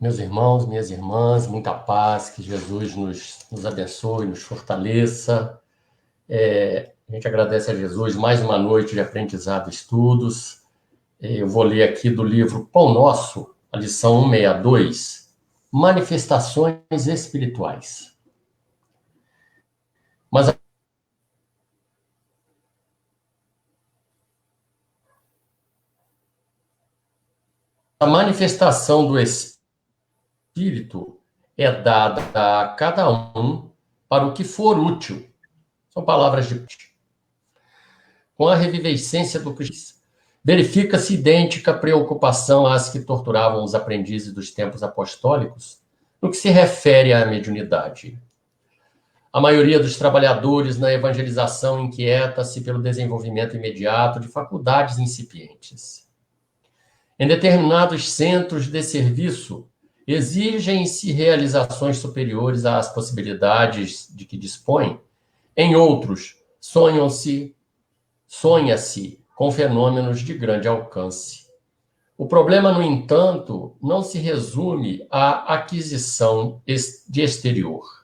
Meus irmãos, minhas irmãs, muita paz, que Jesus nos abençoe, nos fortaleça. A gente agradece a Jesus mais uma noite de aprendizado e estudos. Eu vou ler aqui do livro Pão Nosso, a lição 162, Manifestações Espirituais. Mas a manifestação do Espírito é dada a cada um para o que for útil. São palavras de... Com a revivescência do Cristo, verifica-se idêntica preocupação às que torturavam os aprendizes dos tempos apostólicos, no que se refere à mediunidade. A maioria dos trabalhadores na evangelização inquieta-se pelo desenvolvimento imediato de faculdades incipientes. Em determinados centros de serviço, exigem-se realizações superiores às possibilidades de que dispõem. Em outros, sonha-se com fenômenos de grande alcance. O problema, no entanto, não se resume à aquisição de exterior.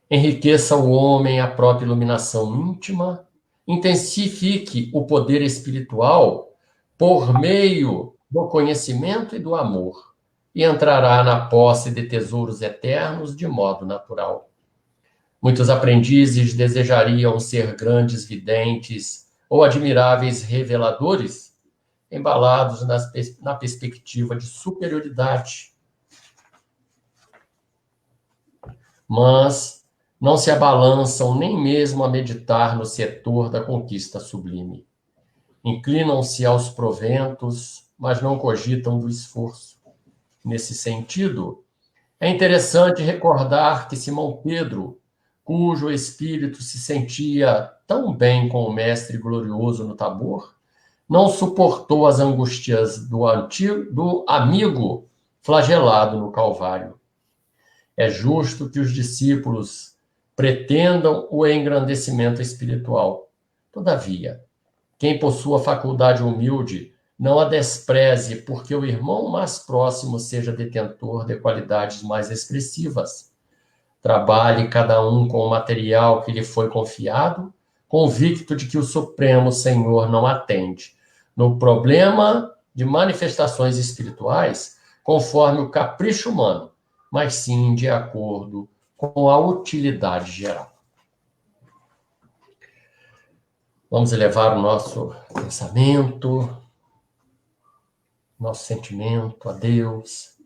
Enriqueça o homem a própria iluminação íntima, intensifique o poder espiritual por meio do conhecimento e do amor, e entrará na posse de tesouros eternos de modo natural. Muitos aprendizes desejariam ser grandes videntes ou admiráveis reveladores, embalados na perspectiva de superioridade. Mas não se abalançam nem mesmo a meditar no setor da conquista sublime. Inclinam-se aos proventos, mas não cogitam do esforço. Nesse sentido, é interessante recordar que Simão Pedro, cujo espírito se sentia tão bem com o mestre glorioso no Tabor, não suportou as angústias do amigo flagelado no Calvário. É justo que os discípulos pretendam o engrandecimento espiritual. Todavia, quem possua faculdade humilde, não a despreze, porque o irmão mais próximo seja detentor de qualidades mais expressivas. Trabalhe cada um com o material que lhe foi confiado, convicto de que o Supremo Senhor não atende no problema de manifestações espirituais conforme o capricho humano, mas sim de acordo com a utilidade geral. Vamos elevar o nosso pensamento, nosso sentimento a Deus,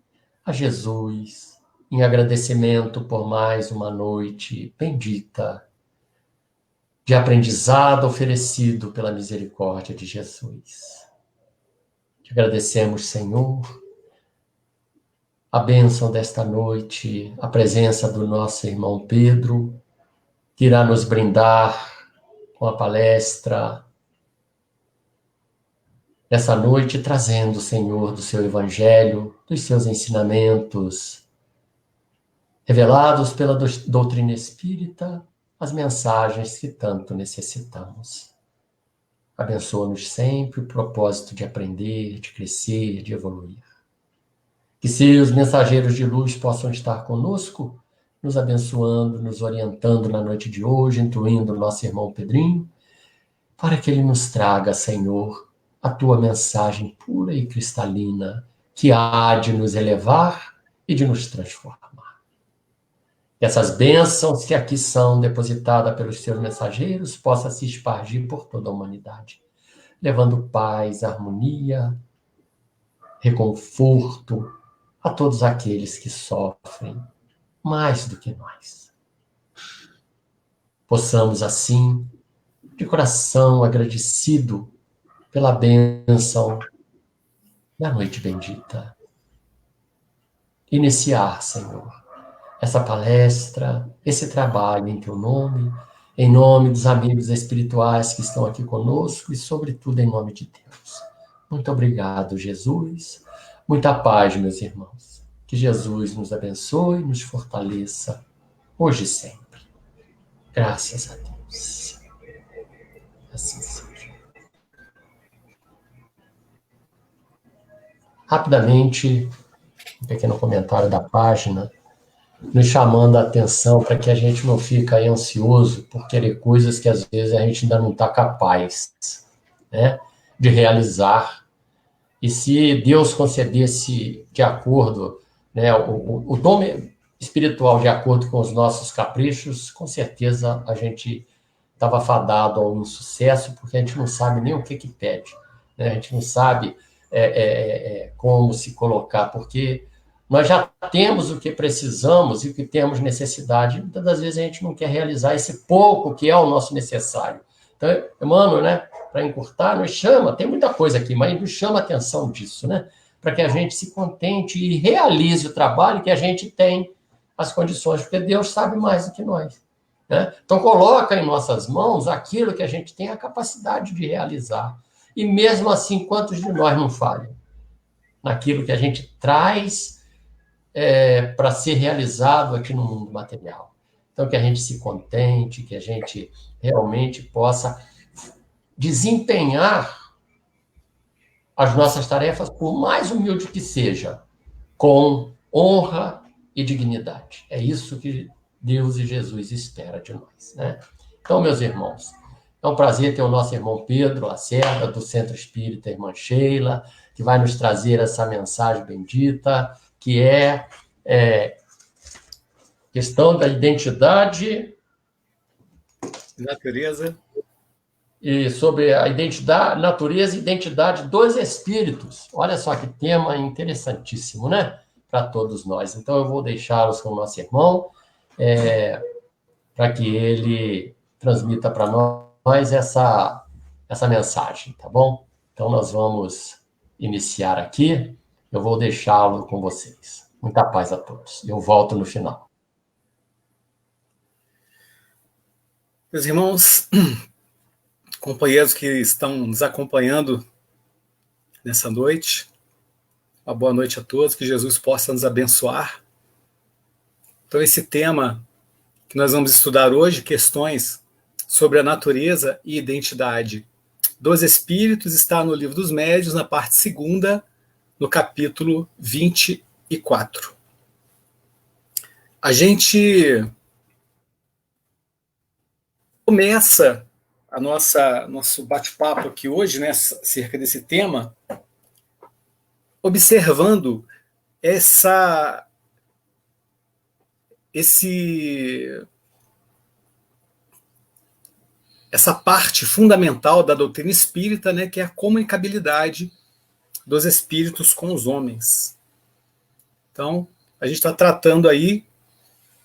a Jesus, em agradecimento por mais uma noite bendita de aprendizado oferecido pela misericórdia de Jesus. Te agradecemos, Senhor, a bênção desta noite, a presença do nosso irmão Pedro, que irá nos brindar com a palestra nessa noite, trazendo, Senhor, do seu evangelho, dos seus ensinamentos, revelados pela doutrina espírita, as mensagens que tanto necessitamos. Abençoa-nos sempre o propósito de aprender, de crescer, de evoluir. Que seus mensageiros de luz possam estar conosco, nos abençoando, nos orientando na noite de hoje, incluindo o nosso irmão Pedrinho, para que ele nos traga, Senhor, a tua mensagem pura e cristalina, que há de nos elevar e de nos transformar. Que essas bênçãos que aqui são depositadas pelos seus mensageiros possam se espargir por toda a humanidade, levando paz, harmonia, reconforto a todos aqueles que sofrem mais do que nós. Possamos, assim, de coração agradecido pela bênção da noite bendita, iniciar, Senhor, essa palestra, esse trabalho em teu nome, em nome dos amigos espirituais que estão aqui conosco e, sobretudo, em nome de Deus. Muito obrigado, Jesus. Muita paz, meus irmãos. Que Jesus nos abençoe, nos fortaleça, hoje e sempre. Graças a Deus. Assim seja. Rapidamente, um aqui no comentário da página, nos chamando a atenção para que a gente não fique aí ansioso por querer coisas que às vezes a gente ainda não está capaz, né, de realizar. E se Deus concedesse de acordo, né, o dom espiritual de acordo com os nossos caprichos, com certeza a gente estava fadado ao insucesso, porque a gente não sabe nem o que pede, né? A gente não sabe como se colocar, porque nós já temos o que precisamos e o que temos necessidade. Muitas das vezes a gente não quer realizar esse pouco que é o nosso necessário. Então, Emmanuel, né, para encurtar, nos chama, tem muita coisa aqui, mas nos chama a atenção disso, né? Para que a gente se contente e realize o trabalho que a gente tem as condições, porque Deus sabe mais do que nós, né? Então, coloca em nossas mãos aquilo que a gente tem a capacidade de realizar. E mesmo assim, quantos de nós não falham naquilo que a gente traz para ser realizado aqui no mundo material? Então, que a gente se contente, que a gente realmente possa desempenhar as nossas tarefas, por mais humilde que seja, com honra e dignidade. É isso que Deus e Jesus espera de nós, né? Então, meus irmãos, é um prazer ter o nosso irmão Pedro Lacerda, do Centro Espírita Irmã Sheila, que vai nos trazer essa mensagem bendita, que é questão da identidade... Natureza. E sobre a identidade, natureza e identidade dos espíritos. Olha só que tema interessantíssimo, né? Para todos nós. Então, eu vou deixá-los com o nosso irmão, para que ele transmita para nós essa mensagem, tá bom? Então, nós vamos iniciar aqui. Eu vou deixá-lo com vocês. Muita paz a todos. Eu volto no final. Meus irmãos, companheiros que estão nos acompanhando nessa noite, uma boa noite a todos, que Jesus possa nos abençoar. Então, esse tema que nós vamos estudar hoje, questões sobre a natureza e identidade dos espíritos, está no Livro dos Médiuns, na parte 2ª, no capítulo 24. A gente começa nosso bate-papo aqui hoje, né, acerca desse tema, observando essa parte fundamental da doutrina espírita, né, que é a comunicabilidade dos espíritos com os homens. Então, a gente está tratando aí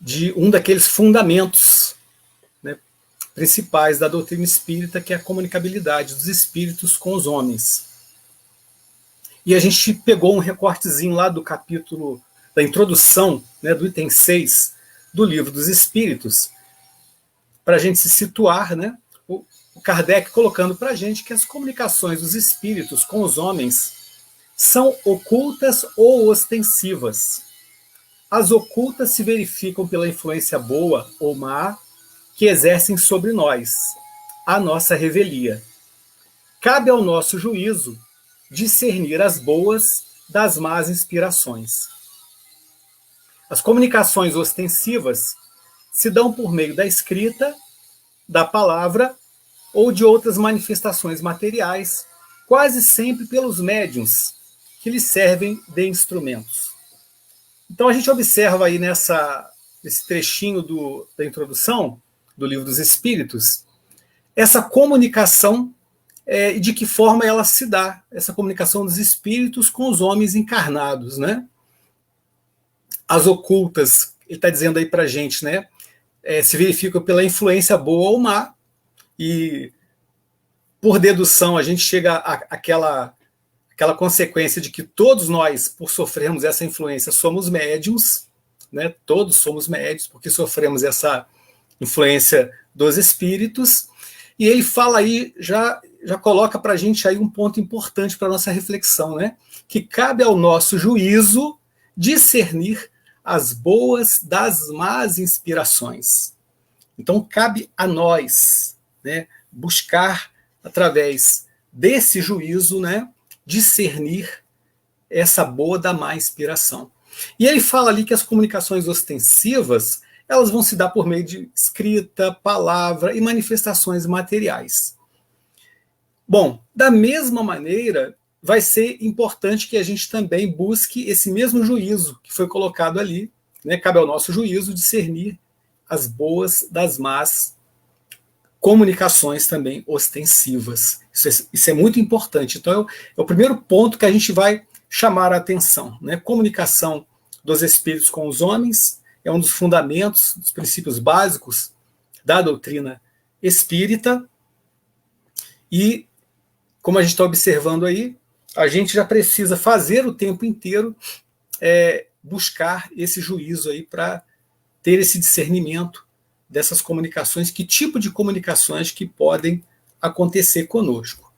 de um daqueles fundamentos, né, principais da doutrina espírita, que é a comunicabilidade dos espíritos com os homens. E a gente pegou um recortezinho lá do capítulo, da introdução, né, do item 6 do Livro dos Espíritos, para a gente se situar, né, o Kardec colocando para a gente que as comunicações dos espíritos com os homens são ocultas ou ostensivas. As ocultas se verificam pela influência boa ou má que exercem sobre nós, a nossa revelia. Cabe ao nosso juízo discernir as boas das más inspirações. As comunicações ostensivas se dão por meio da escrita, da palavra ou de outras manifestações materiais, quase sempre pelos médiuns, que lhes servem de instrumentos. Então a gente observa aí nesse trechinho da introdução do Livro dos Espíritos, essa comunicação e de que forma ela se dá, essa comunicação dos espíritos com os homens encarnados, né? As ocultas, ele está dizendo aí para a gente, né? Se verificam pela influência boa ou má, e por dedução a gente chega àquela consequência de que todos nós, por sofrermos essa influência, somos médiuns, né? Todos somos médiuns, porque sofremos essa influência dos espíritos, e ele fala aí, já coloca para a gente aí um ponto importante para a nossa reflexão, né? Que cabe ao nosso juízo discernir as boas das más inspirações. Então, cabe a nós, né, buscar, através desse juízo, né, discernir essa boa da má inspiração. E ele fala ali que as comunicações ostensivas, elas vão se dar por meio de escrita, palavra e manifestações materiais. Bom, da mesma maneira, vai ser importante que a gente também busque esse mesmo juízo que foi colocado ali, né? Cabe ao nosso juízo discernir as boas das más comunicações também ostensivas. Isso é muito importante. Então, é o primeiro ponto que a gente vai chamar a atenção, né? Comunicação dos espíritos com os homens é um dos fundamentos, dos princípios básicos da doutrina espírita. E, como a gente está observando aí, a gente já precisa fazer o tempo inteiro buscar esse juízo aí para ter esse discernimento dessas comunicações, que tipo de comunicações que podem acontecer conosco.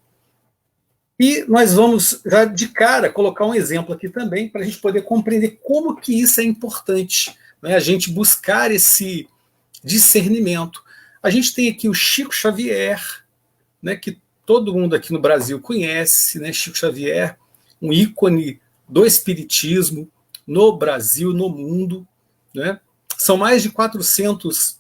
E nós vamos, já de cara, colocar um exemplo aqui também, para a gente poder compreender como que isso é importante, né? A gente buscar esse discernimento. A gente tem aqui o Chico Xavier, né, que todo mundo aqui no Brasil conhece, né? Chico Xavier, um ícone do espiritismo no Brasil, no mundo, né? São mais de 400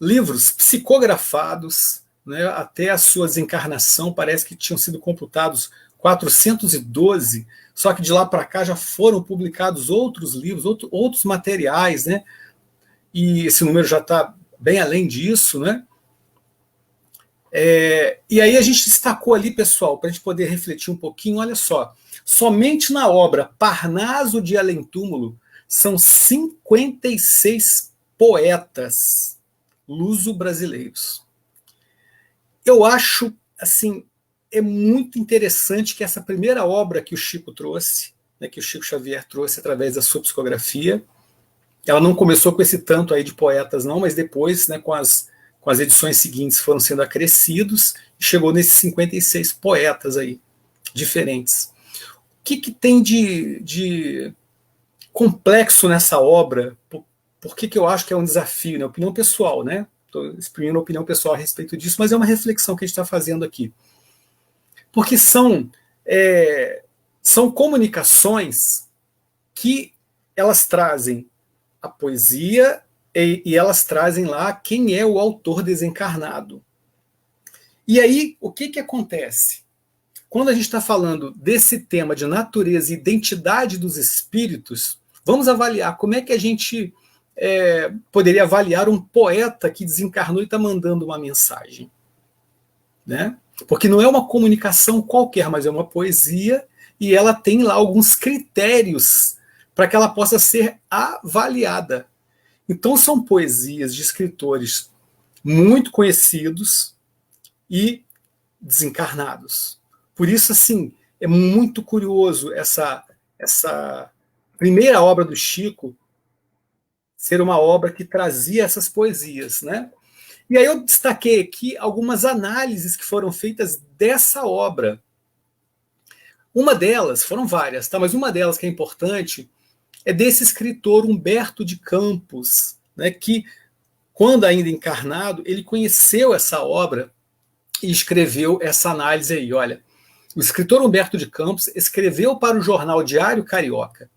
livros psicografados, né? Até a sua desencarnação parece que tinham sido computados 412, só que de lá para cá já foram publicados outros livros, outros materiais, né? E esse número já está bem além disso, né? E aí a gente destacou ali, pessoal, para a gente poder refletir um pouquinho, olha só, somente na obra Parnaso de Além-Túmulo são 56 poetas luso-brasileiros. Eu acho, assim, é muito interessante que essa primeira obra que o Chico trouxe, né, que o Chico Xavier trouxe através da sua psicografia, ela não começou com esse tanto aí de poetas não, mas depois, né, com as edições seguintes foram sendo acrescidos e chegou nesses 56 poetas aí, diferentes. O que tem de complexo nessa obra? Por que eu acho que é um desafio, né? Opinião pessoal, né? Estou exprimindo a opinião pessoal a respeito disso, mas é uma reflexão que a gente está fazendo aqui. Porque são comunicações que elas trazem a poesia e elas trazem lá quem é o autor desencarnado. E aí, o que acontece? Quando a gente está falando desse tema de natureza e identidade dos espíritos, vamos avaliar como é que a gente poderia avaliar um poeta que desencarnou e está mandando uma mensagem, né? Porque não é uma comunicação qualquer, mas é uma poesia e ela tem lá alguns critérios para que ela possa ser avaliada. Então são poesias de escritores muito conhecidos e desencarnados. Por isso, assim, é muito curioso essa primeira obra do Chico ser uma obra que trazia essas poesias, né? E aí eu destaquei aqui algumas análises que foram feitas dessa obra. Uma delas, foram várias, tá? Mas uma delas que é importante é desse escritor Humberto de Campos, né, que, quando ainda encarnado, ele conheceu essa obra e escreveu essa análise aí. Olha, o escritor Humberto de Campos escreveu para o jornal Diário Carioca: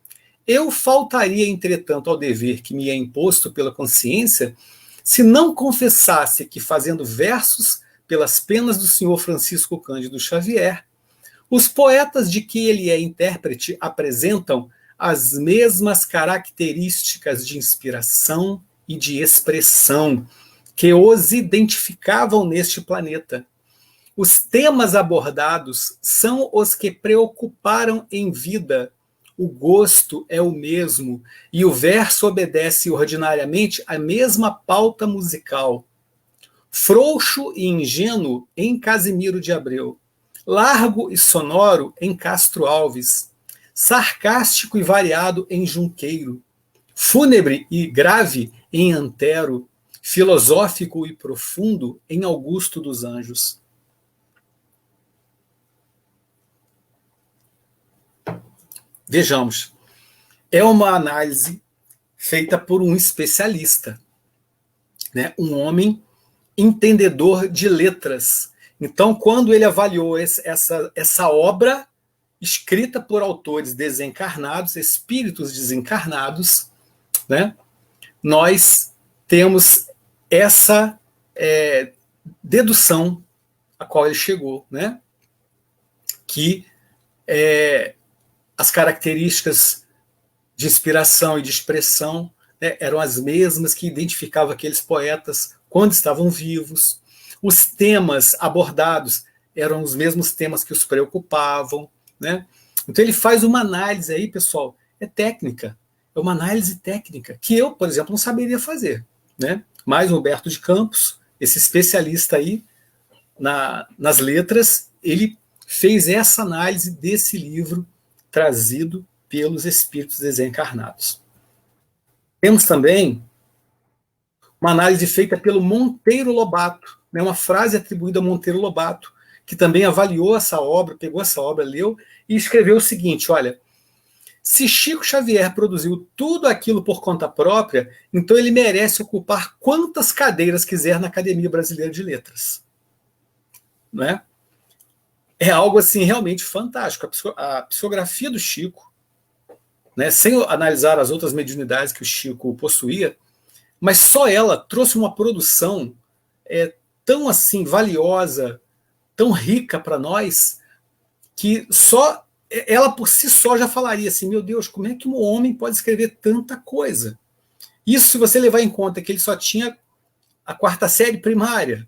eu faltaria, entretanto, ao dever que me é imposto pela consciência se não confessasse que, fazendo versos pelas penas do senhor Francisco Cândido Xavier, os poetas de que ele é intérprete apresentam as mesmas características de inspiração e de expressão que os identificavam neste planeta. Os temas abordados são os que preocuparam em vida. O gosto é o mesmo e o verso obedece ordinariamente à mesma pauta musical. Frouxo e ingênuo em Casimiro de Abreu, largo e sonoro em Castro Alves, sarcástico e variado em Junqueiro, fúnebre e grave em Antero, filosófico e profundo em Augusto dos Anjos. Vejamos, é uma análise feita por um especialista, né? Um homem entendedor de letras. Então, quando ele avaliou essa obra, escrita por autores desencarnados, espíritos desencarnados, né? Nós temos essa dedução a qual ele chegou, né? Que as características de inspiração e de expressão, né, eram as mesmas que identificavam aqueles poetas quando estavam vivos. Os temas abordados eram os mesmos temas que os preocupavam, né? Então ele faz uma análise aí, pessoal, técnica, é uma análise técnica, que eu, por exemplo, não saberia fazer, né? Mas o Humberto de Campos, esse especialista aí nas letras, ele fez essa análise desse livro trazido pelos espíritos desencarnados. Temos também uma análise feita pelo Monteiro Lobato, né, uma frase atribuída a Monteiro Lobato, que também avaliou essa obra, pegou essa obra, leu e escreveu o seguinte: olha, se Chico Xavier produziu tudo aquilo por conta própria, então ele merece ocupar quantas cadeiras quiser na Academia Brasileira de Letras. Não é? É algo assim realmente fantástico. A psicografia do Chico, né, sem analisar as outras mediunidades que o Chico possuía, mas só ela trouxe uma produção tão assim valiosa, tão rica para nós, que só ela por si só já falaria assim: meu Deus, como é que um homem pode escrever tanta coisa? Isso se você levar em conta que ele só tinha a 4ª série primária,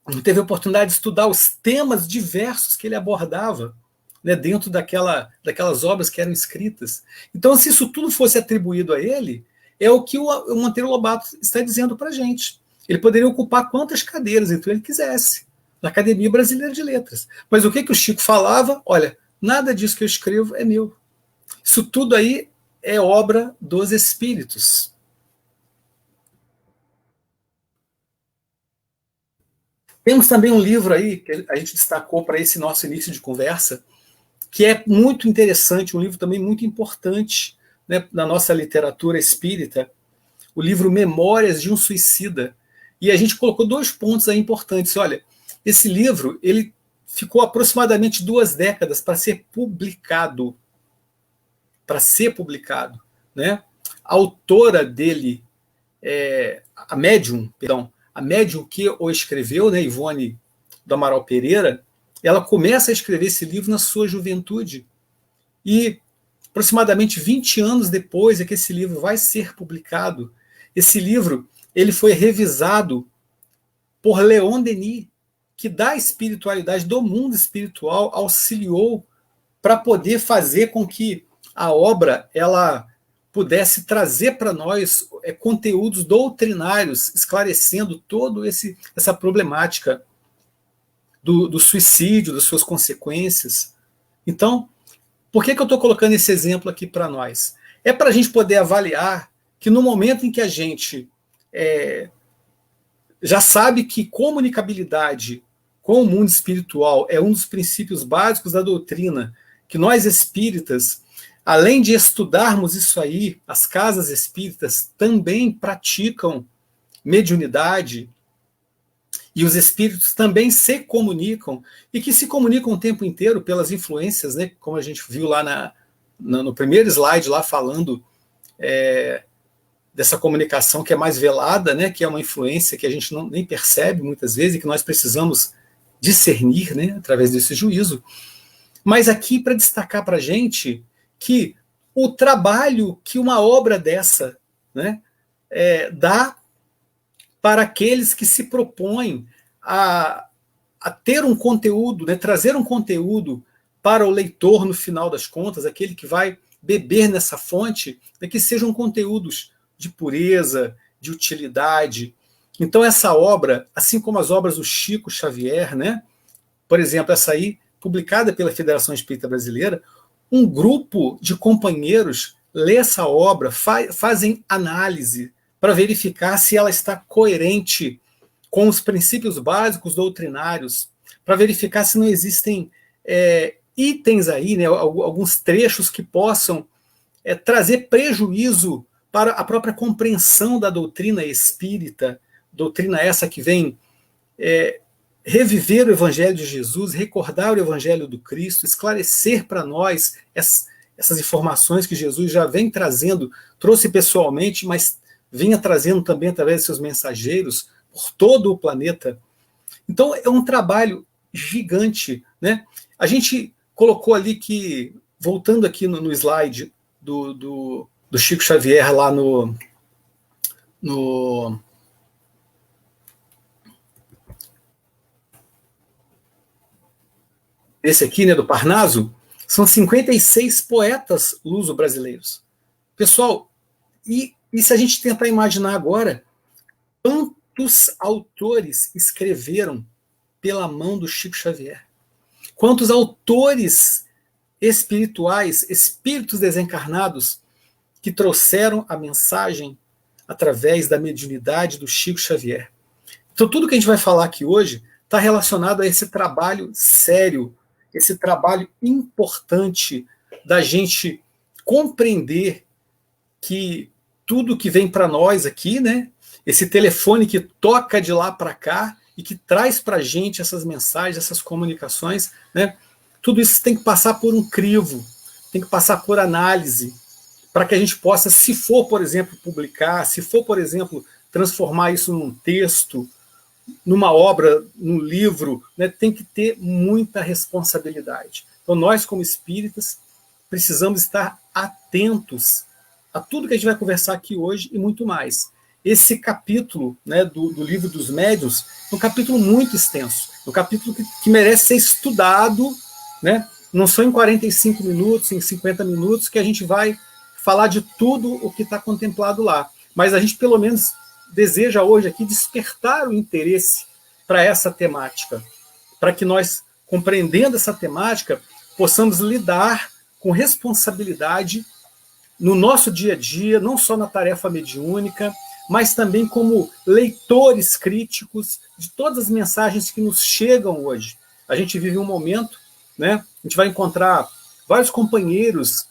não teve a oportunidade de estudar os temas diversos que ele abordava, né, dentro daquelas obras que eram escritas. Então, se isso tudo fosse atribuído a ele, é o que o Monteiro Lobato está dizendo para a gente. Ele poderia ocupar quantas cadeiras então ele quisesse na Academia Brasileira de Letras. Mas o que o Chico falava? Olha, nada disso que eu escrevo é meu. Isso tudo aí é obra dos espíritos. Temos também um livro aí que a gente destacou para esse nosso início de conversa, que é muito interessante, um livro também muito importante, né, na nossa literatura espírita, o livro Memórias de um Suicida. E a gente colocou 2 pontos aí importantes. Olha, esse livro ele ficou aproximadamente 2 décadas para ser publicado. Né? A autora dele, a médium que o escreveu, né, Ivone do Amaral Pereira, ela começa a escrever esse livro na sua juventude. E aproximadamente 20 anos depois é que esse livro vai ser publicado. Esse livro ele foi revisado por Leon Denis, que da espiritualidade, do mundo espiritual, auxiliou para poder fazer com que a obra ela pudesse trazer para nós conteúdos doutrinários, esclarecendo toda essa problemática do suicídio, das suas consequências. Então, por que eu estou colocando esse exemplo aqui para nós? É para a gente poder avaliar que no momento em que a gente já sabe que comunicabilidade com o mundo espiritual é um dos princípios básicos da doutrina, que nós espíritas, além de estudarmos isso aí, as casas espíritas também praticam mediunidade, e os espíritos também se comunicam, e que se comunicam o tempo inteiro pelas influências, né, como a gente viu lá no primeiro slide, lá falando dessa comunicação que é mais velada, né, que é uma influência que a gente nem percebe muitas vezes, e que nós precisamos discernir, né, através desse juízo. Mas aqui para destacar para a gente que o trabalho que uma obra dessa, né, dá para aqueles que se propõem a ter um conteúdo, né, trazer um conteúdo para o leitor no final das contas, aquele que vai beber nessa fonte, né, que sejam conteúdos de pureza, de utilidade. Então essa obra, assim como as obras do Chico Xavier, né, por exemplo, essa aí, publicada pela Federação Espírita Brasileira, um grupo de companheiros lê essa obra, fazem análise para verificar se ela está coerente com os princípios básicos doutrinários, para verificar se não existem itens aí, né, alguns trechos que possam trazer prejuízo para a própria compreensão da doutrina espírita, doutrina essa que vem reviver o Evangelho de Jesus, recordar o Evangelho do Cristo, esclarecer para nós essas informações que Jesus já vem trazendo, trouxe pessoalmente, mas vinha trazendo também através de seus mensageiros por todo o planeta. Então é um trabalho gigante, né? A gente colocou ali que, voltando aqui no slide do Chico Xavier lá no esse aqui, né, do Parnaso, são 56 poetas luso-brasileiros. Pessoal, e se a gente tentar imaginar agora, quantos autores escreveram pela mão do Chico Xavier? Quantos autores espirituais, espíritos desencarnados, que trouxeram a mensagem através da mediunidade do Chico Xavier? Então, tudo que a gente vai falar aqui hoje está relacionado a esse trabalho sério, esse trabalho importante da gente compreender que tudo que vem para nós aqui, né, esse telefone que toca de lá para cá e que traz para a gente essas mensagens, essas comunicações, né, tudo isso tem que passar por um crivo, tem que passar por análise, para que a gente possa, se for, por exemplo, publicar, se for, por exemplo, transformar isso num texto, numa obra, num livro, né, tem que ter muita responsabilidade. Então, nós, como espíritas, precisamos estar atentos a tudo que a gente vai conversar aqui hoje e muito mais. Esse capítulo, né, do Livro dos Médiuns é um capítulo muito extenso, é um capítulo que merece ser estudado, né, não só em 45 minutos, em 50 minutos, que a gente vai falar de tudo o que está contemplado lá. Mas a gente, pelo menos, deseja hoje aqui despertar o interesse para essa temática, para que nós, compreendendo essa temática, possamos lidar com responsabilidade no nosso dia a dia, não só na tarefa mediúnica, mas também como leitores críticos de todas as mensagens que nos chegam hoje. A gente vive um momento, né? A gente vai encontrar vários companheiros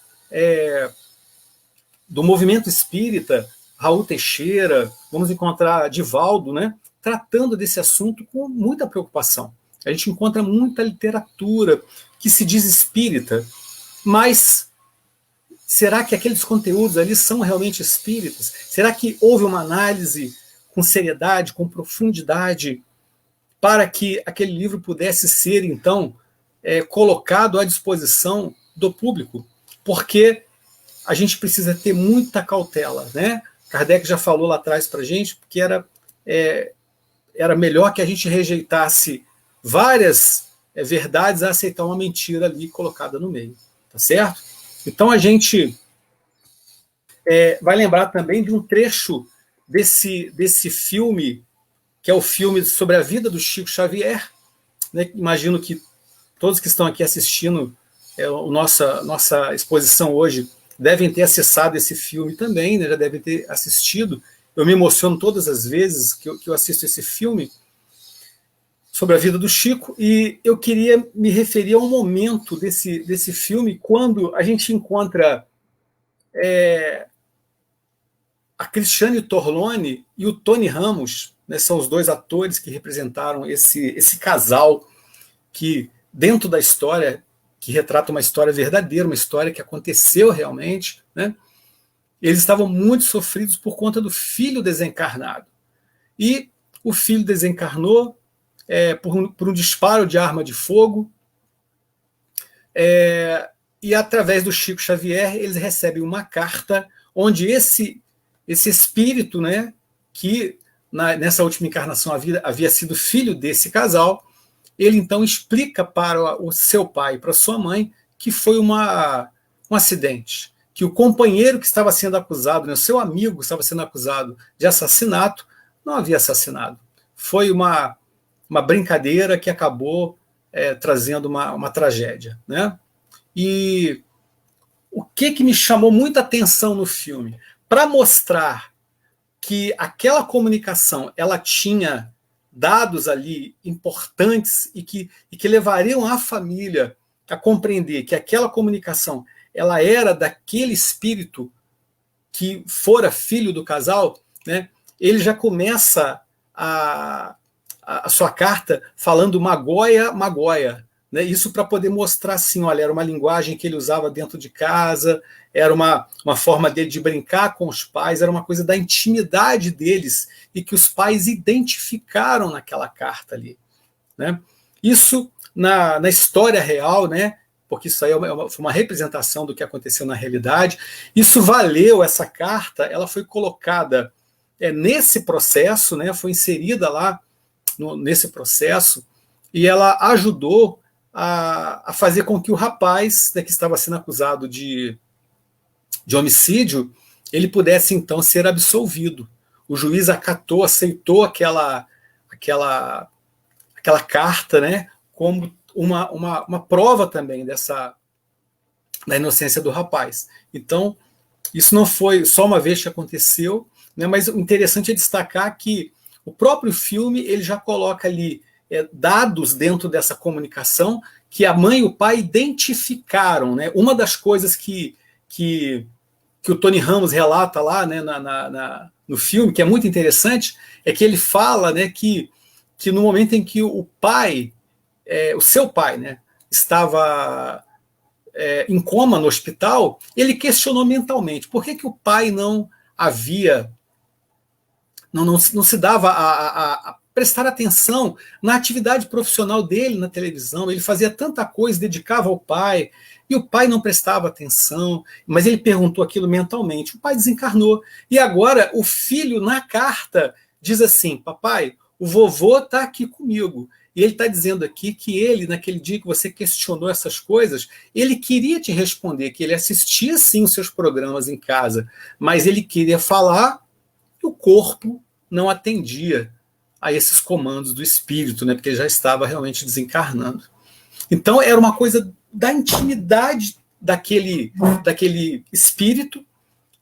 do movimento espírita, Raul Teixeira, vamos encontrar Divaldo, né, tratando desse assunto com muita preocupação. A gente encontra muita literatura que se diz espírita, mas será que aqueles conteúdos ali são realmente espíritas? Será que houve uma análise com seriedade, com profundidade, para que aquele livro pudesse ser, então, colocado à disposição do público? Porque a gente precisa ter muita cautela, né? Kardec já falou lá atrás para a gente que era melhor que a gente rejeitasse várias verdades a aceitar uma mentira ali colocada no meio, tá certo? Então a gente vai lembrar também de um trecho desse filme, que é o filme sobre a vida do Chico Xavier, né? Imagino que todos que estão aqui assistindo nossa exposição hoje devem ter acessado esse filme também, né? Já devem ter assistido. Eu me emociono todas as vezes que eu assisto esse filme sobre a vida do Chico, e eu queria me referir a um momento desse filme, quando a gente encontra a Cristiane Torlone e o Tony Ramos, né? São os dois atores que representaram esse casal que, dentro da história, que retrata uma história verdadeira, uma história que aconteceu realmente, né? Eles estavam muito sofridos por conta do filho desencarnado. E o filho desencarnou por um disparo de arma de fogo, e através do Chico Xavier eles recebem uma carta onde esse espírito, né, que nessa última encarnação havia sido filho desse casal, ele então explica para o seu pai e para sua mãe que foi um acidente, que o companheiro que estava sendo acusado, né, o seu amigo que estava sendo acusado de assassinato, não havia assassinado. Foi uma brincadeira que acabou trazendo uma tragédia, né? E o que me chamou muita atenção no filme? Para mostrar que aquela comunicação ela tinha dados ali importantes e que levariam a família a compreender que aquela comunicação ela era daquele espírito que fora filho do casal, né? Ele já começa a a sua carta falando Magoia, Magoia. Né? Isso para poder mostrar assim, olha, era uma linguagem que ele usava dentro de casa, era uma forma dele de brincar com os pais, era uma coisa da intimidade deles e que os pais identificaram naquela carta ali. Né? Isso na história real, né? Porque isso aí foi uma representação do que aconteceu na realidade, isso valeu, essa carta, ela foi colocada nesse processo, né? Foi inserida lá nesse processo, e ela ajudou a fazer com que o rapaz, né, que estava sendo acusado de homicídio, ele pudesse então ser absolvido. O juiz acatou, aceitou aquela carta, né, como uma prova também da inocência do rapaz. Então, isso não foi só uma vez que aconteceu, né, mas o interessante é destacar que o próprio filme ele já coloca ali dados dentro dessa comunicação que a mãe e o pai identificaram. Né? Uma das coisas que o Tony Ramos relata lá, né, no filme, que é muito interessante, é que ele fala, né, que no momento em que o pai, o seu pai, né, estava em coma no hospital, ele questionou mentalmente por que o pai não havia, não se dava a prestar atenção na atividade profissional dele na televisão. Ele fazia tanta coisa, dedicava ao pai, e o pai não prestava atenção, mas ele perguntou aquilo mentalmente. O pai desencarnou. E agora o filho, na carta, diz assim: papai, o vovô está aqui comigo. E ele está dizendo aqui que ele, naquele dia que você questionou essas coisas, ele queria te responder, que ele assistia sim os seus programas em casa, mas ele queria falar e o corpo não atendia a esses comandos do espírito, né, porque ele já estava realmente desencarnando. Então era uma coisa da intimidade daquele espírito,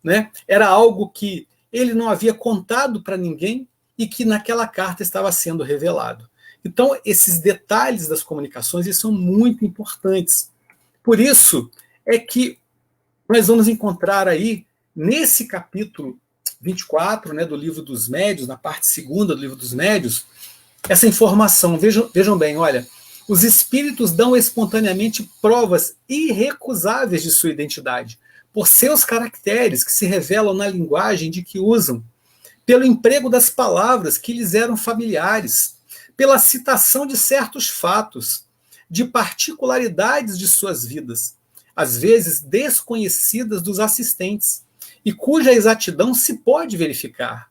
né? Era algo que ele não havia contado para ninguém e que naquela carta estava sendo revelado. Então esses detalhes das comunicações eles são muito importantes. Por isso é que nós vamos encontrar aí nesse capítulo 24, né, do Livro dos Médiuns, na parte 2ª do Livro dos Médiuns, essa informação. Vejam bem, olha, os espíritos dão espontaneamente provas irrecusáveis de sua identidade, por seus caracteres que se revelam na linguagem de que usam, pelo emprego das palavras que lhes eram familiares, pela citação de certos fatos, de particularidades de suas vidas, às vezes desconhecidas dos assistentes, e cuja exatidão se pode verificar.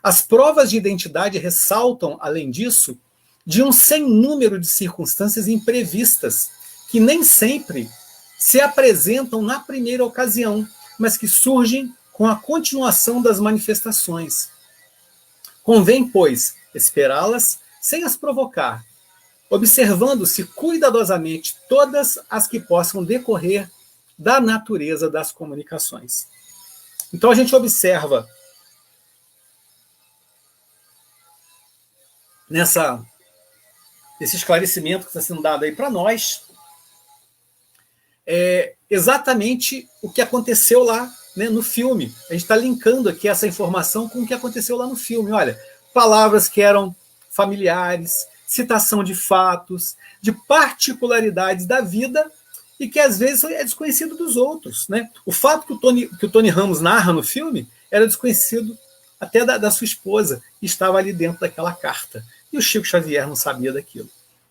As provas de identidade ressaltam, além disso, de um sem número de circunstâncias imprevistas, que nem sempre se apresentam na primeira ocasião, mas que surgem com a continuação das manifestações. Convém, pois, esperá-las sem as provocar, observando-se cuidadosamente todas as que possam decorrer da natureza das comunicações. Então a gente observa esse esclarecimento que está sendo dado aí para nós, exatamente o que aconteceu lá, né, no filme. A gente está linkando aqui essa informação com o que aconteceu lá no filme. Olha, palavras que eram familiares, citação de fatos, de particularidades da vida e que às vezes é desconhecido dos outros. Né? O fato que o Tony Ramos narra no filme era desconhecido até da sua esposa, e estava ali dentro daquela carta. E o Chico Xavier não sabia daquilo.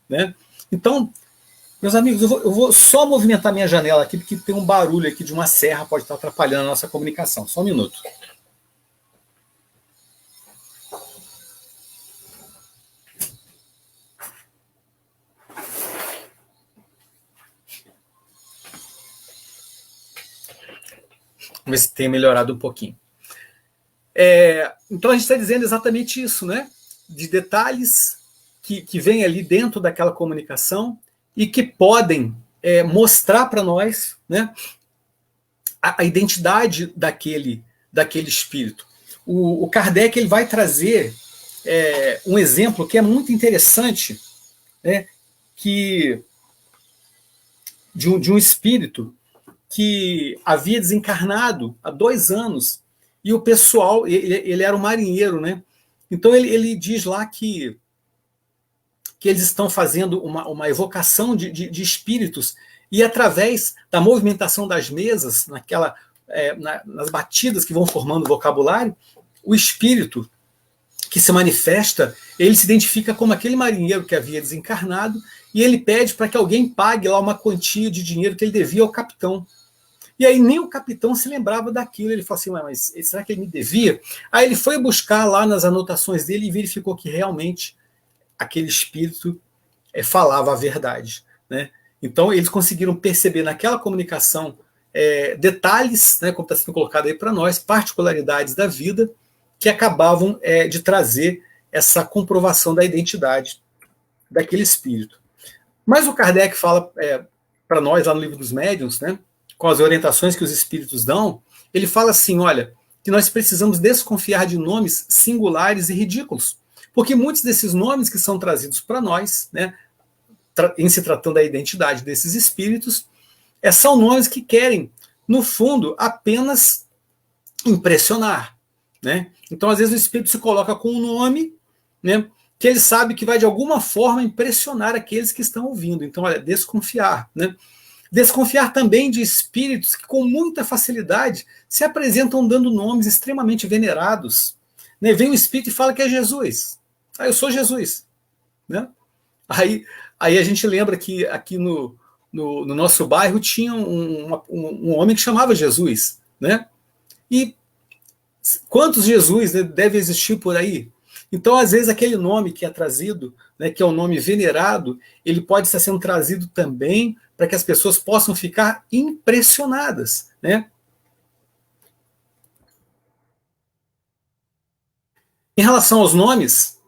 Né? Então, meus amigos, eu vou só movimentar minha janela aqui, porque tem um barulho aqui de uma serra, pode estar atrapalhando a nossa comunicação. Só um minuto. Vamos ver se tem melhorado um pouquinho. Então a gente está dizendo exatamente isso, né? De detalhes que vêm ali dentro daquela comunicação e que podem mostrar para nós, né, a identidade daquele espírito. O Kardec ele vai trazer um exemplo que é muito interessante, né, de um espírito que havia desencarnado há 2 anos, e o pessoal, ele era um marinheiro, né? Então ele diz lá que que eles estão fazendo uma evocação de espíritos, e através da movimentação das mesas, nas batidas que vão formando o vocabulário, o espírito que se manifesta, ele se identifica como aquele marinheiro que havia desencarnado, e ele pede para que alguém pague lá uma quantia de dinheiro que ele devia ao capitão. E aí nem o capitão se lembrava daquilo. Ele falou assim, mas será que ele me devia? Aí ele foi buscar lá nas anotações dele e verificou que realmente aquele espírito falava a verdade, né? Então eles conseguiram perceber naquela comunicação detalhes, né, como está sendo colocado aí para nós, particularidades da vida, que acabavam de trazer essa comprovação da identidade daquele espírito. Mas o Kardec fala para nós, lá no Livro dos Médiuns, né, com as orientações que os espíritos dão, ele fala assim, olha, que nós precisamos desconfiar de nomes singulares e ridículos, porque muitos desses nomes que são trazidos para nós, né, em se tratando da identidade desses espíritos, são nomes que querem, no fundo, apenas impressionar, né? Então, às vezes, o espírito se coloca com um nome, né, que ele sabe que vai, de alguma forma, impressionar aqueles que estão ouvindo. Então, olha, desconfiar, né? Desconfiar também de espíritos que, com muita facilidade, se apresentam dando nomes extremamente venerados. Né? Vem um espírito e fala que é Jesus. Ah, eu sou Jesus. Né? Aí a gente lembra que aqui no nosso bairro tinha um homem que chamava Jesus. Né? E quantos Jesus, né, deve existir por aí? Então, às vezes, aquele nome que é trazido, né, que é um nome venerado, ele pode estar sendo trazido também para que as pessoas possam ficar impressionadas. Né? Em relação aos nomes,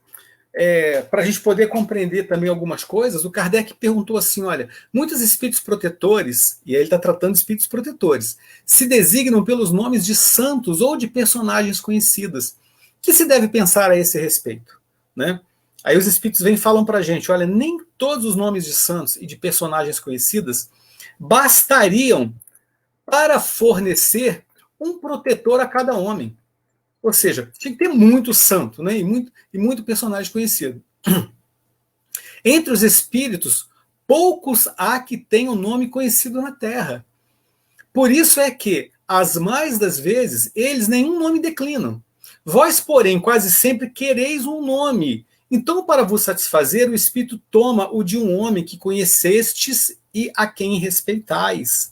para a gente poder compreender também algumas coisas, o Kardec perguntou assim, olha, muitos espíritos protetores, e aí ele está tratando de espíritos protetores, se designam pelos nomes de santos ou de personagens conhecidas. O que se deve pensar a esse respeito? Né? Aí os espíritos vêm e falam para a gente, olha, nem todos os nomes de santos e de personagens conhecidas bastariam para fornecer um protetor a cada homem. Ou seja, tinha que ter muito santo, né? e muito personagem conhecido. Entre os espíritos, poucos há que tenham nome conhecido na Terra. Por isso é que, as mais das vezes, eles nenhum nome declinam. Vós, porém, quase sempre quereis um nome. Então, para vos satisfazer, o espírito toma o de um homem que conhecestes e a quem respeitais.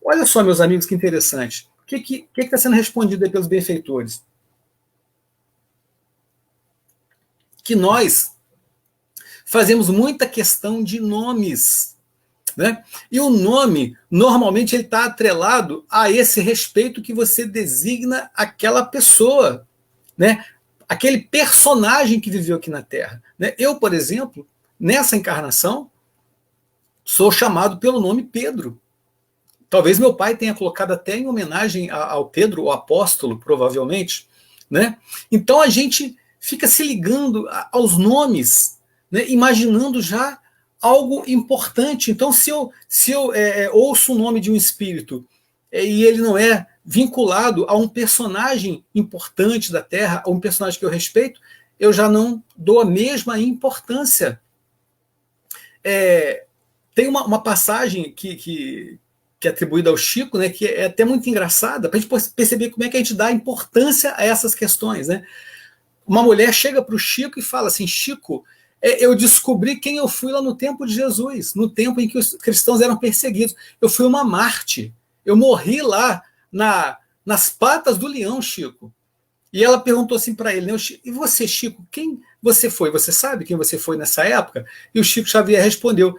Olha só, meus amigos, que interessante. O que está sendo respondido aí pelos benfeitores? Que nós fazemos muita questão de nomes. Né? E o nome, normalmente, ele está atrelado a esse respeito que você designa aquela pessoa, né? Aquele personagem que viveu aqui na Terra. Né? Eu, por exemplo, nessa encarnação, sou chamado pelo nome Pedro. Talvez meu pai tenha colocado até em homenagem ao Pedro, o apóstolo, provavelmente. Né? Então a gente fica se ligando aos nomes, né? Imaginando já algo importante. Então, se eu ouço o nome de um espírito e ele não é vinculado a um personagem importante da Terra, a um personagem que eu respeito, eu já não dou a mesma importância. Tem uma passagem que é atribuída ao Chico, né, que é até muito engraçada, para a gente perceber como é que a gente dá importância a essas questões. Né? Uma mulher chega para o Chico e fala assim, Chico, eu descobri quem eu fui lá no tempo de Jesus, no tempo em que os cristãos eram perseguidos. Eu fui uma Marte, eu morri lá nas patas do leão, Chico. E ela perguntou assim para ele, né, e você, Chico, quem você foi? Você sabe quem você foi nessa época? E o Chico Xavier respondeu,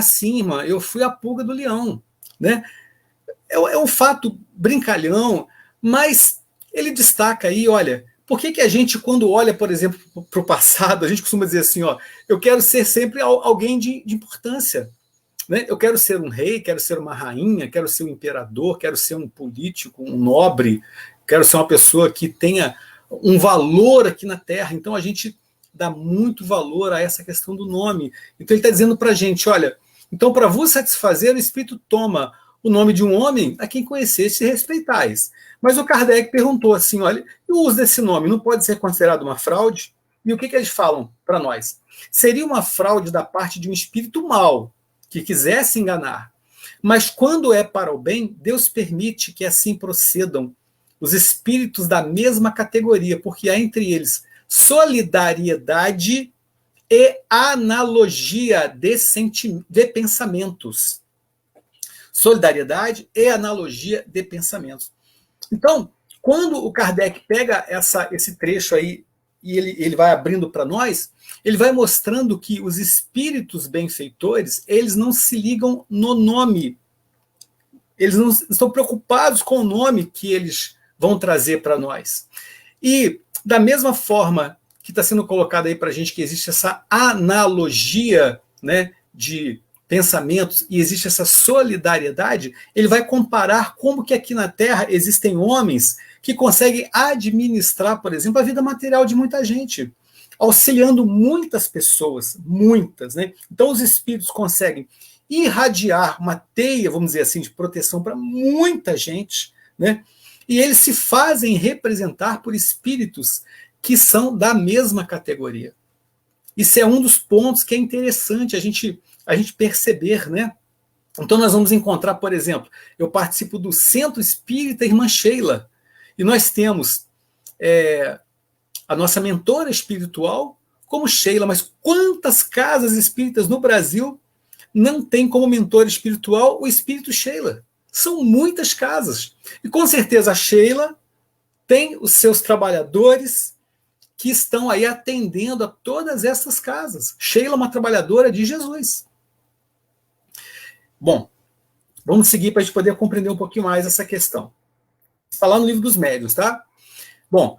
sim, irmã, eu fui a pulga do leão. Né? É um fato brincalhão, mas ele destaca aí, olha, por que a gente, quando olha, por exemplo, para o passado, a gente costuma dizer assim, eu quero ser sempre alguém de importância. Né? Eu quero ser um rei, quero ser uma rainha, quero ser um imperador, quero ser um político, um nobre, quero ser uma pessoa que tenha um valor aqui na Terra. Então a gente dá muito valor a essa questão do nome. Então ele está dizendo para a gente, olha, então para vos satisfazer, o Espírito toma o nome de um homem a quem conheceste e respeitais. Mas o Kardec perguntou assim, olha, o uso desse nome não pode ser considerado uma fraude? E o que eles falam para nós? Seria uma fraude da parte de um espírito mau, que quisesse enganar. Mas quando é para o bem, Deus permite que assim procedam os espíritos da mesma categoria, porque há entre eles solidariedade e analogia de pensamentos. Solidariedade e analogia de pensamentos. Então, quando o Kardec pega esse trecho aí e ele vai abrindo para nós, ele vai mostrando que os espíritos benfeitores, eles não se ligam no nome. Eles não estão preocupados com o nome que eles vão trazer para nós. E, da mesma forma que está sendo colocado aí para a gente que existe essa analogia, né, de pensamentos e existe essa solidariedade, ele vai comparar como que aqui na Terra existem homens que conseguem administrar, por exemplo, a vida material de muita gente, auxiliando muitas pessoas, muitas, né? Então os espíritos conseguem irradiar uma teia, vamos dizer assim, de proteção para muita gente, né? E eles se fazem representar por espíritos que são da mesma categoria. Isso é um dos pontos que é interessante a gente perceber, né? Então nós vamos encontrar, por exemplo, eu participo do Centro Espírita Irmã Sheila, e nós temos a nossa mentora espiritual como Sheila, mas quantas casas espíritas no Brasil não tem como mentora espiritual o espírito Sheila? São muitas casas. E com certeza a Sheila tem os seus trabalhadores que estão aí atendendo a todas essas casas. Sheila é uma trabalhadora de Jesus. Bom, vamos seguir para a gente poder compreender um pouquinho mais essa questão. Está lá no Livro dos Médiuns, tá? Bom,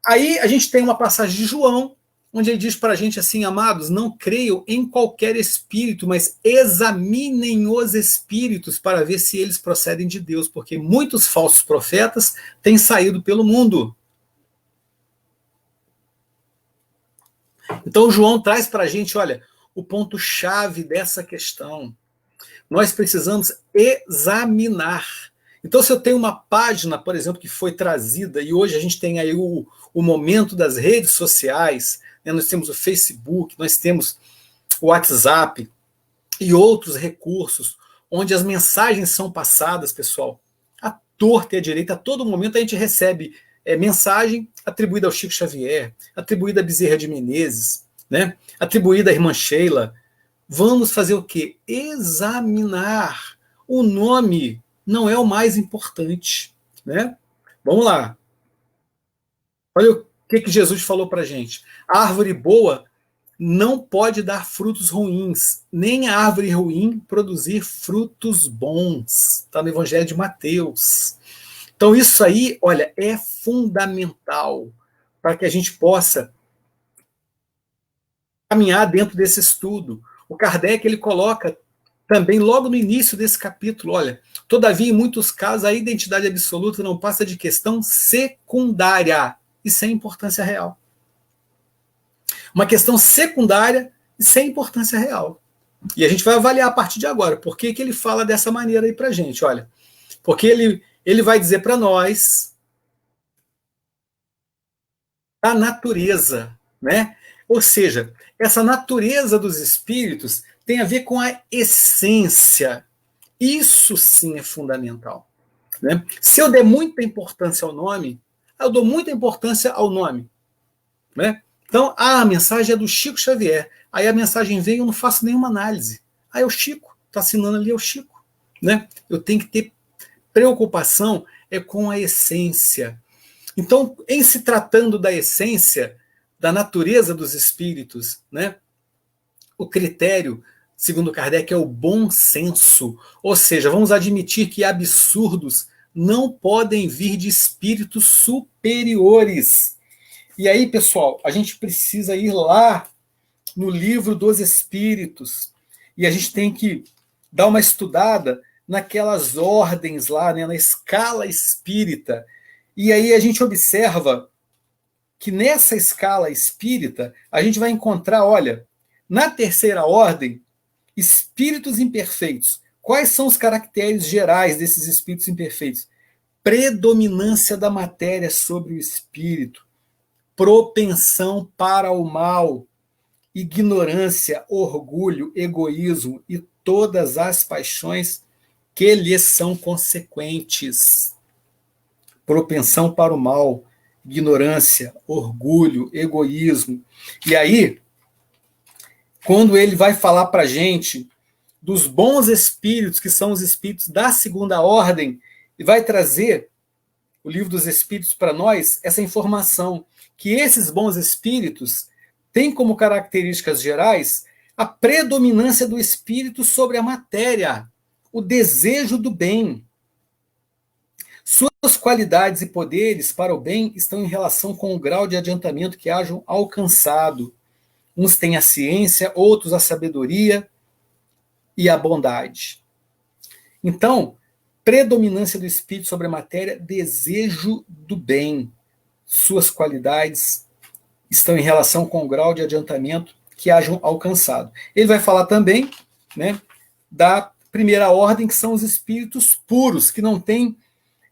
aí a gente tem uma passagem de João, onde ele diz para a gente assim: amados, não creiam em qualquer espírito, mas examinem os espíritos para ver se eles procedem de Deus, porque muitos falsos profetas têm saído pelo mundo. Então João traz para a gente, olha, o ponto-chave dessa questão. Nós precisamos examinar. Então, se eu tenho uma página, por exemplo, que foi trazida, e hoje a gente tem aí o momento das redes sociais, né? Nós temos o Facebook, nós temos o WhatsApp e outros recursos, onde as mensagens são passadas, pessoal, à torta e à direita, a todo momento a gente recebe mensagem atribuída ao Chico Xavier, atribuída a Bezerra de Menezes, né? Atribuída à Irmã Sheila. Vamos fazer o quê? Examinar. O nome não é o mais importante, né? Vamos lá. Olha o que Jesus falou para a gente. A árvore boa não pode dar frutos ruins, nem a árvore ruim produzir frutos bons. Está no Evangelho de Mateus. Então isso aí, olha, é fundamental para que a gente possa caminhar dentro desse estudo. O Kardec, ele coloca também logo no início desse capítulo, olha, todavia em muitos casos a identidade absoluta não passa de questão secundária e sem importância real. Uma questão secundária e sem importância real. E a gente vai avaliar a partir de agora. Por que ele fala dessa maneira aí para a gente? Olha, porque ele vai dizer para nós a natureza, né? Ou seja, essa natureza dos espíritos tem a ver com a essência. Isso sim é fundamental, né? Se eu der muita importância ao nome, eu dou muita importância ao nome, né? Então, a mensagem é do Chico Xavier. Aí a mensagem vem e eu não faço nenhuma análise. É o Chico, está assinando ali, é o Chico, né? Eu tenho que ter preocupação com a essência. Então, em se tratando da essência, da natureza dos espíritos, né? O critério, segundo Kardec, é o bom senso. Ou seja, vamos admitir que absurdos não podem vir de espíritos superiores. E aí, pessoal, a gente precisa ir lá no Livro dos Espíritos e a gente tem que dar uma estudada naquelas ordens lá, né, na escala espírita. E aí a gente observa que nessa escala espírita a gente vai encontrar, olha, na terceira ordem, espíritos imperfeitos. Quais são os caracteres gerais desses espíritos imperfeitos? Predominância da matéria sobre o espírito. propensão para o mal, ignorância, orgulho, egoísmo e todas as paixões que lhes são consequentes. Propensão para o mal, ignorância, orgulho, egoísmo. E aí, quando ele vai falar para a gente dos bons espíritos, que são os espíritos da segunda ordem, e vai trazer o livro dos espíritos para nós, essa informação, que esses bons espíritos têm como características gerais a predominância do espírito sobre a matéria, o desejo do bem. Suas qualidades e poderes para o bem estão em relação com o grau de adiantamento que hajam alcançado. Uns têm a ciência, outros a sabedoria e a bondade. Então, predominância do espírito sobre a matéria, desejo do bem. Suas qualidades estão em relação com o grau de adiantamento que hajam alcançado. Ele vai falar também, né, da primeira ordem, que são os espíritos puros, que não têm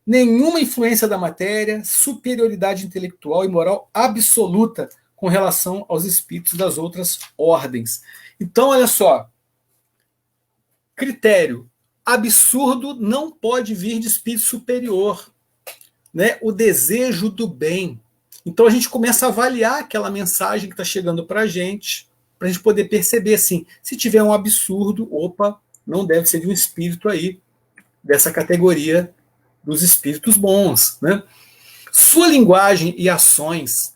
nenhuma influência da matéria, superioridade intelectual e moral absoluta com relação aos espíritos das outras ordens. Então, olha só, critério: absurdo não pode vir de espírito superior, né? O desejo do bem. Então a gente começa a avaliar aquela mensagem que está chegando para a gente poder perceber assim, se tiver um absurdo, opa, não deve ser de um espírito aí dessa categoria dos espíritos bons, né? Sua linguagem e ações.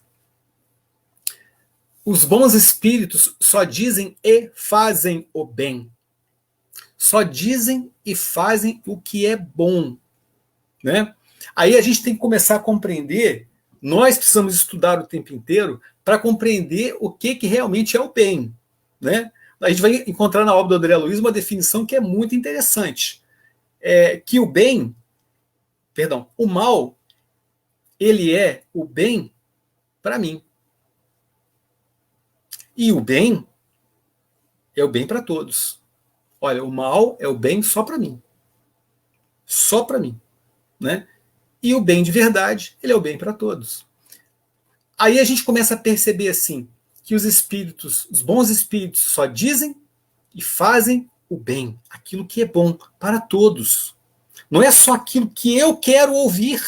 Os bons espíritos só dizem e fazem o bem. Só dizem e fazem o que é bom, né? Aí a gente tem que começar a compreender, nós precisamos estudar o tempo inteiro para compreender o que realmente é o bem, né? A gente vai encontrar na obra do André Luiz uma definição que é muito interessante, que o bem, perdão, o mal, ele é o bem para mim. E o bem é o bem para todos. Olha, o mal é o bem só para mim. Só para mim, né? E o bem de verdade, ele é o bem para todos. Aí a gente começa a perceber assim, que os espíritos, os bons espíritos, só dizem e fazem o bem, aquilo que é bom para todos. Não é só aquilo que eu quero ouvir.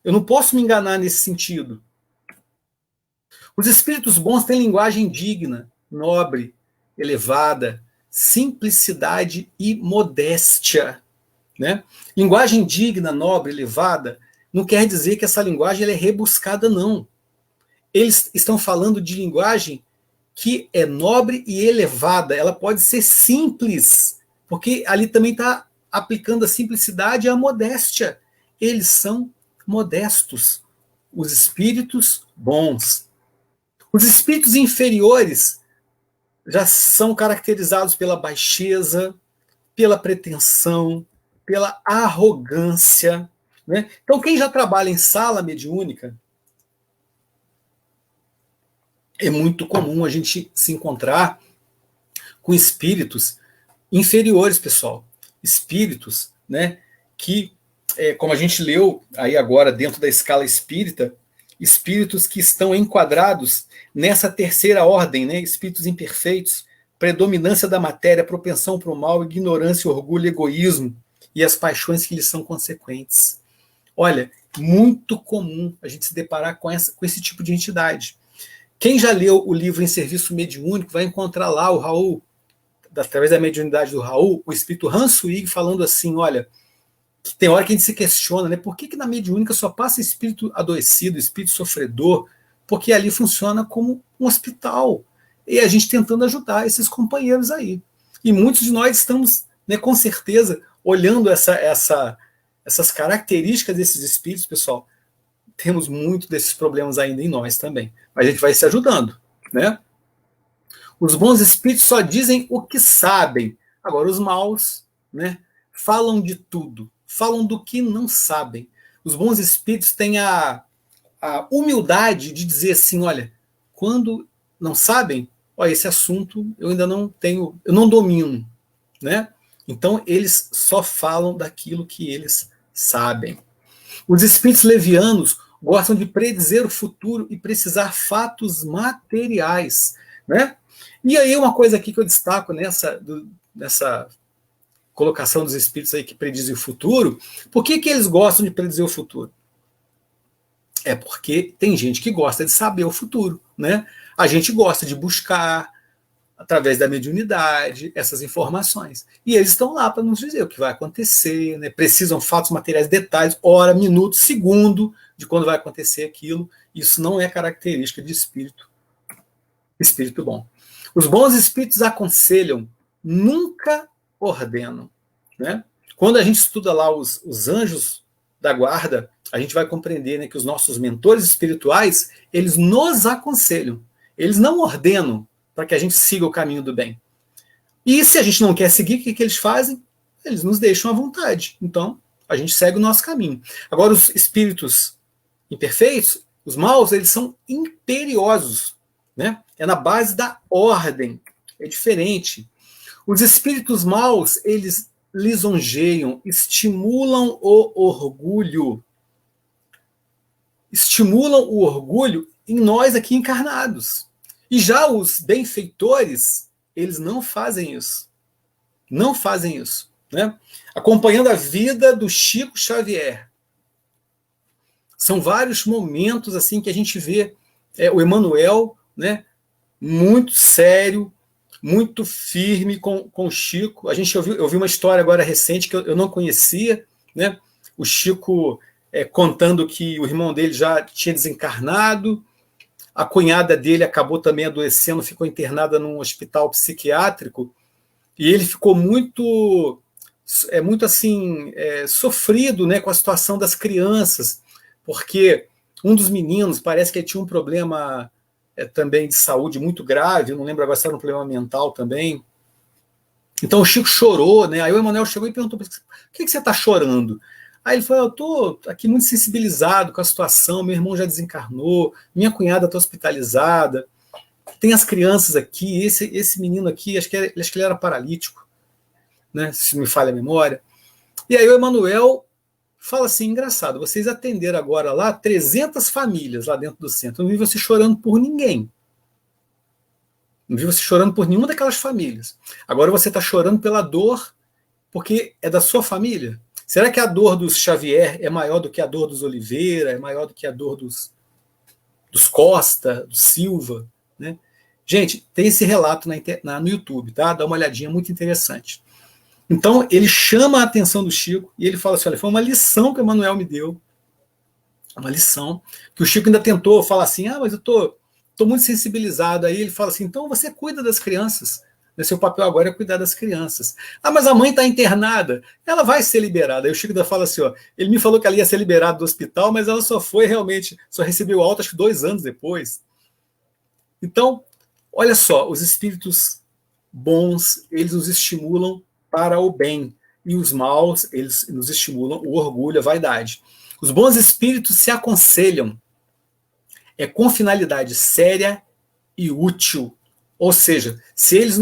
Eu não posso me enganar nesse sentido. Os espíritos bons têm linguagem digna, nobre, elevada, simplicidade e modéstia, né? Linguagem digna, nobre, elevada, não quer dizer que essa linguagem ela é rebuscada, não. Eles estão falando de linguagem que é nobre e elevada. Ela pode ser simples, porque ali também está aplicando a simplicidade e a modéstia. Eles são modestos, os espíritos bons. Os espíritos inferiores já são caracterizados pela baixeza, pela pretensão, pela arrogância, né? Então, quem já trabalha em sala mediúnica, é muito comum a gente se encontrar com espíritos inferiores, pessoal. Espíritos, né, que, como a gente leu aí agora dentro da escala espírita, espíritos que estão enquadrados nessa terceira ordem, né, espíritos imperfeitos, predominância da matéria, propensão para o mal, ignorância, orgulho, egoísmo e as paixões que lhes são consequentes. Olha, muito comum a gente se deparar com esse tipo de entidade. Quem já leu o livro Em Serviço Mediúnico vai encontrar lá o Raul, através da mediunidade do Raul, o espírito Hans Wig falando assim, olha, que tem hora que a gente se questiona, né? Por que na mediúnica só passa espírito adoecido, espírito sofredor? Porque ali funciona como um hospital. E a gente tentando ajudar esses companheiros aí. E muitos de nós estamos, né, com certeza, olhando essas características desses espíritos, pessoal. Temos muito desses problemas ainda em nós também. Mas a gente vai se ajudando, né? Os bons espíritos só dizem o que sabem. Agora, os maus, né, falam de tudo. Falam do que não sabem. Os bons espíritos têm a humildade de dizer assim, olha, quando não sabem, olha, esse assunto eu ainda não tenho, eu não domino, né? Então, eles só falam daquilo que eles sabem. Os espíritos levianos gostam de predizer o futuro e precisar fatos materiais, né? E aí uma coisa aqui que eu destaco nessa colocação dos espíritos aí que predizem o futuro, por que eles gostam de predizer o futuro? É porque tem gente que gosta de saber o futuro, né? A gente gosta de buscar, através da mediunidade, essas informações. E eles estão lá para nos dizer o que vai acontecer, né? Precisam fatos materiais, detalhes, hora, minuto, segundo de quando vai acontecer aquilo. Isso não é característica de espírito bom. Os bons espíritos aconselham, nunca ordenam, né? Quando a gente estuda lá os anjos da guarda, a gente vai compreender, né, que os nossos mentores espirituais, eles nos aconselham. Eles não ordenam para que a gente siga o caminho do bem. E se a gente não quer seguir, o que eles fazem? Eles nos deixam à vontade. Então, a gente segue o nosso caminho. Agora, os espíritos imperfeitos, os maus, eles são imperiosos, né? É na base da ordem. É diferente. Os espíritos maus, eles lisonjeiam, estimulam o orgulho. Estimulam o orgulho em nós aqui encarnados. E já os benfeitores, eles não fazem isso. Não fazem isso, né? Acompanhando a vida do Chico Xavier. São vários momentos assim que a gente vê o Emmanuel, né, muito sério, muito firme com o Chico. Eu vi uma história agora recente que eu não conhecia, né? O Chico contando que o irmão dele já tinha desencarnado, a cunhada dele acabou também adoecendo, ficou internada num hospital psiquiátrico, e ele ficou muito assim, sofrido, né, com a situação das crianças, porque um dos meninos parece que ele tinha um problema também de saúde muito grave, eu não lembro agora se era um problema mental também. Então o Chico chorou, né? Aí o Emmanuel chegou e perguntou: por que você está chorando? Aí ele falou: eu estou aqui muito sensibilizado com a situação, meu irmão já desencarnou, minha cunhada está hospitalizada, tem as crianças aqui, esse menino aqui, acho que ele era paralítico, né? Se me falha a memória. E aí o Emmanuel fala assim: engraçado, vocês atenderam agora lá 300 famílias lá dentro do centro, eu não vi você chorando por ninguém. Não vi você chorando por nenhuma daquelas famílias. Agora você está chorando pela dor porque é da sua família? Será que a dor dos Xavier é maior do que a dor dos Oliveira, é maior do que a dor dos Costa, do Silva, né? Gente, tem esse relato no YouTube, tá? Dá uma olhadinha, muito interessante. Então, ele chama a atenção do Chico e ele fala assim: olha, foi uma lição que o Emmanuel me deu, uma lição, que o Chico ainda tentou falar assim: mas eu tô muito sensibilizado. Aí ele fala assim: então você cuida das crianças, seu papel agora é cuidar das crianças. Mas a mãe está internada, ela vai ser liberada. Aí o Chico ainda fala assim: ele me falou que ela ia ser liberada do hospital, mas ela só recebeu alta acho que 2 anos depois. Então, olha só, os espíritos bons, eles nos estimulam para o bem, e os maus, eles nos estimulam o orgulho, a vaidade. Os bons espíritos se aconselham com finalidade séria e útil. Ou seja, se eles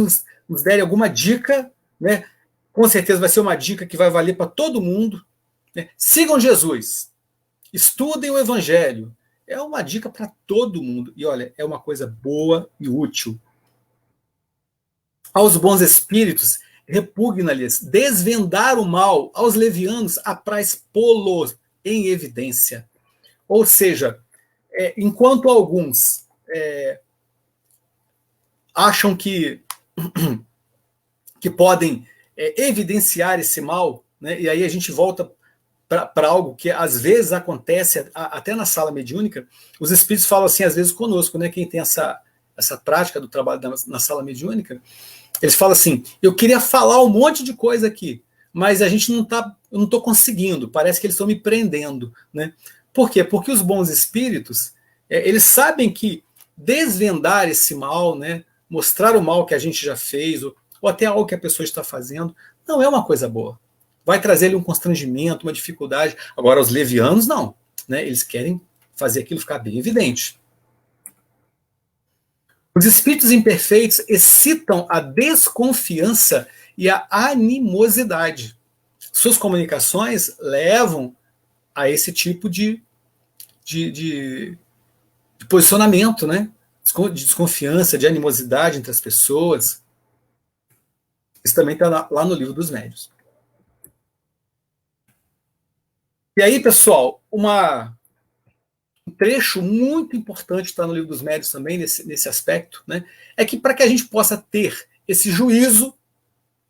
nos derem alguma dica, né, com certeza vai ser uma dica que vai valer para todo mundo, né? Sigam Jesus, estudem o Evangelho. É uma dica para todo mundo. E olha, é uma coisa boa e útil. Aos bons espíritos, repugna-lhes desvendar o mal, aos levianos apraz pô-lo em evidência. Ou seja, enquanto alguns acham que podem evidenciar esse mal, né, e aí a gente volta para algo que às vezes acontece até na sala mediúnica. Os espíritos falam assim às vezes conosco, né, quem tem essa prática do trabalho na sala mediúnica, eles falam assim: eu queria falar um monte de coisa aqui, mas eu não estou conseguindo, parece que eles estão me prendendo, né? Por quê? Porque os bons espíritos, eles sabem que desvendar esse mal, né, mostrar o mal que a gente já fez, ou até algo que a pessoa está fazendo, não é uma coisa boa. Vai trazer-lhe um constrangimento, uma dificuldade. Agora, os levianos, não, né? Eles querem fazer aquilo ficar bem evidente. Os espíritos imperfeitos excitam a desconfiança e a animosidade. Suas comunicações levam a esse tipo de de posicionamento, né? De desconfiança, de animosidade entre as pessoas. Isso também está lá no Livro dos Médiuns. E aí, pessoal, um trecho muito importante está no Livro dos Médiuns também, nesse aspecto, né? É que para que a gente possa ter esse juízo,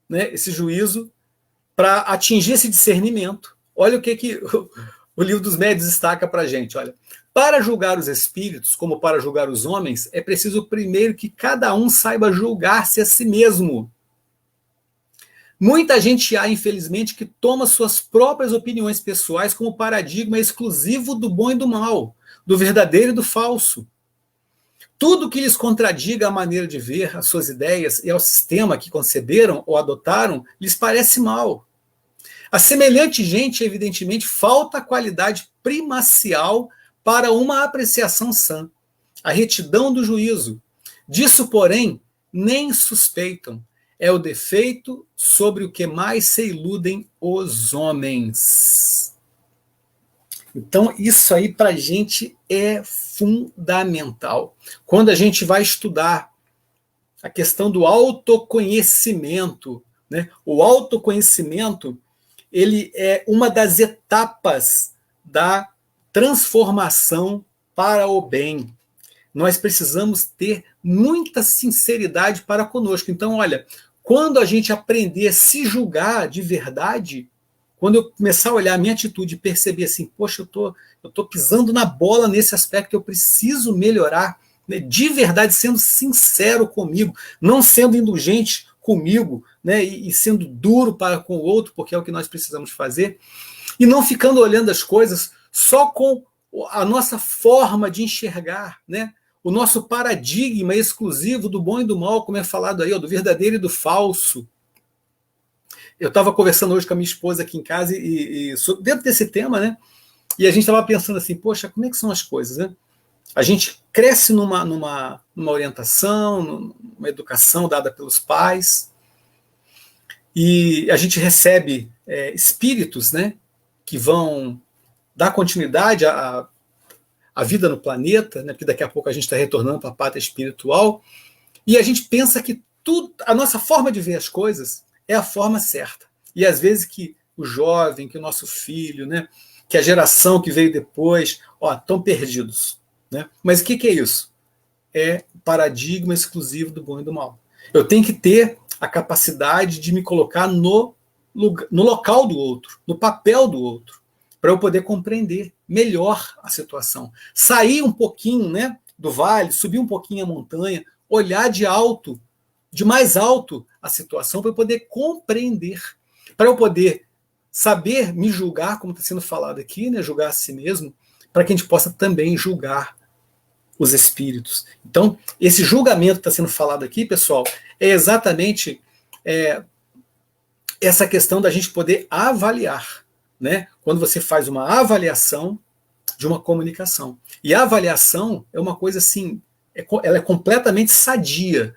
né? Esse juízo, para atingir esse discernimento, olha o que o Livro dos Médiuns destaca para a gente. Olha, para julgar os espíritos, como para julgar os homens, é preciso primeiro que cada um saiba julgar-se a si mesmo. Muita gente há, infelizmente, que toma suas próprias opiniões pessoais como paradigma exclusivo do bom e do mal, do verdadeiro e do falso. Tudo que lhes contradiga a maneira de ver, as suas ideias e ao sistema que conceberam ou adotaram, lhes parece mal. A semelhante gente, evidentemente, falta a qualidade primacial para uma apreciação sã, a retidão do juízo. Disso, porém, nem suspeitam. É o defeito sobre o que mais se iludem os homens. Então, isso aí para a gente é fundamental. Quando a gente vai estudar a questão do autoconhecimento, né? O autoconhecimento, ele é uma das etapas da transformação para o bem. Nós precisamos ter muita sinceridade para conosco. Então, olha, quando a gente aprender a se julgar de verdade, quando eu começar a olhar a minha atitude e perceber assim, poxa, eu tô pisando na bola nesse aspecto, eu preciso melhorar, né, de verdade, sendo sincero comigo, não sendo indulgente comigo, né, e sendo duro para com o outro, porque é o que nós precisamos fazer, e não ficando olhando as coisas só com a nossa forma de enxergar, né, o nosso paradigma exclusivo do bom e do mal, como é falado aí, ó, do verdadeiro e do falso. Eu estava conversando hoje com a minha esposa aqui em casa e dentro desse tema, né? E a gente estava pensando assim, poxa, como é que são as coisas, né? A gente cresce numa orientação, numa educação dada pelos pais, e a gente recebe espíritos, né? Que vão dar continuidade a vida no planeta, né, porque daqui a pouco a gente está retornando para a pátria espiritual, e a gente pensa que a nossa forma de ver as coisas é a forma certa. E às vezes que o jovem, que o nosso filho, né, que a geração que veio depois, estão perdidos. Né? Mas o que é isso? É paradigma exclusivo do bom e do mal. Eu tenho que ter a capacidade de me colocar no local do outro, no papel do outro, para eu poder compreender melhor a situação. Sair um pouquinho, né, do vale, subir um pouquinho a montanha, olhar de mais alto a situação para eu poder compreender, para eu poder saber me julgar, como está sendo falado aqui, né, julgar a si mesmo, para que a gente possa também julgar os espíritos. Então, esse julgamento que está sendo falado aqui, pessoal, é exatamente essa questão da gente poder avaliar, né? Quando você faz uma avaliação de uma comunicação. E a avaliação é uma coisa assim, ela é completamente sadia.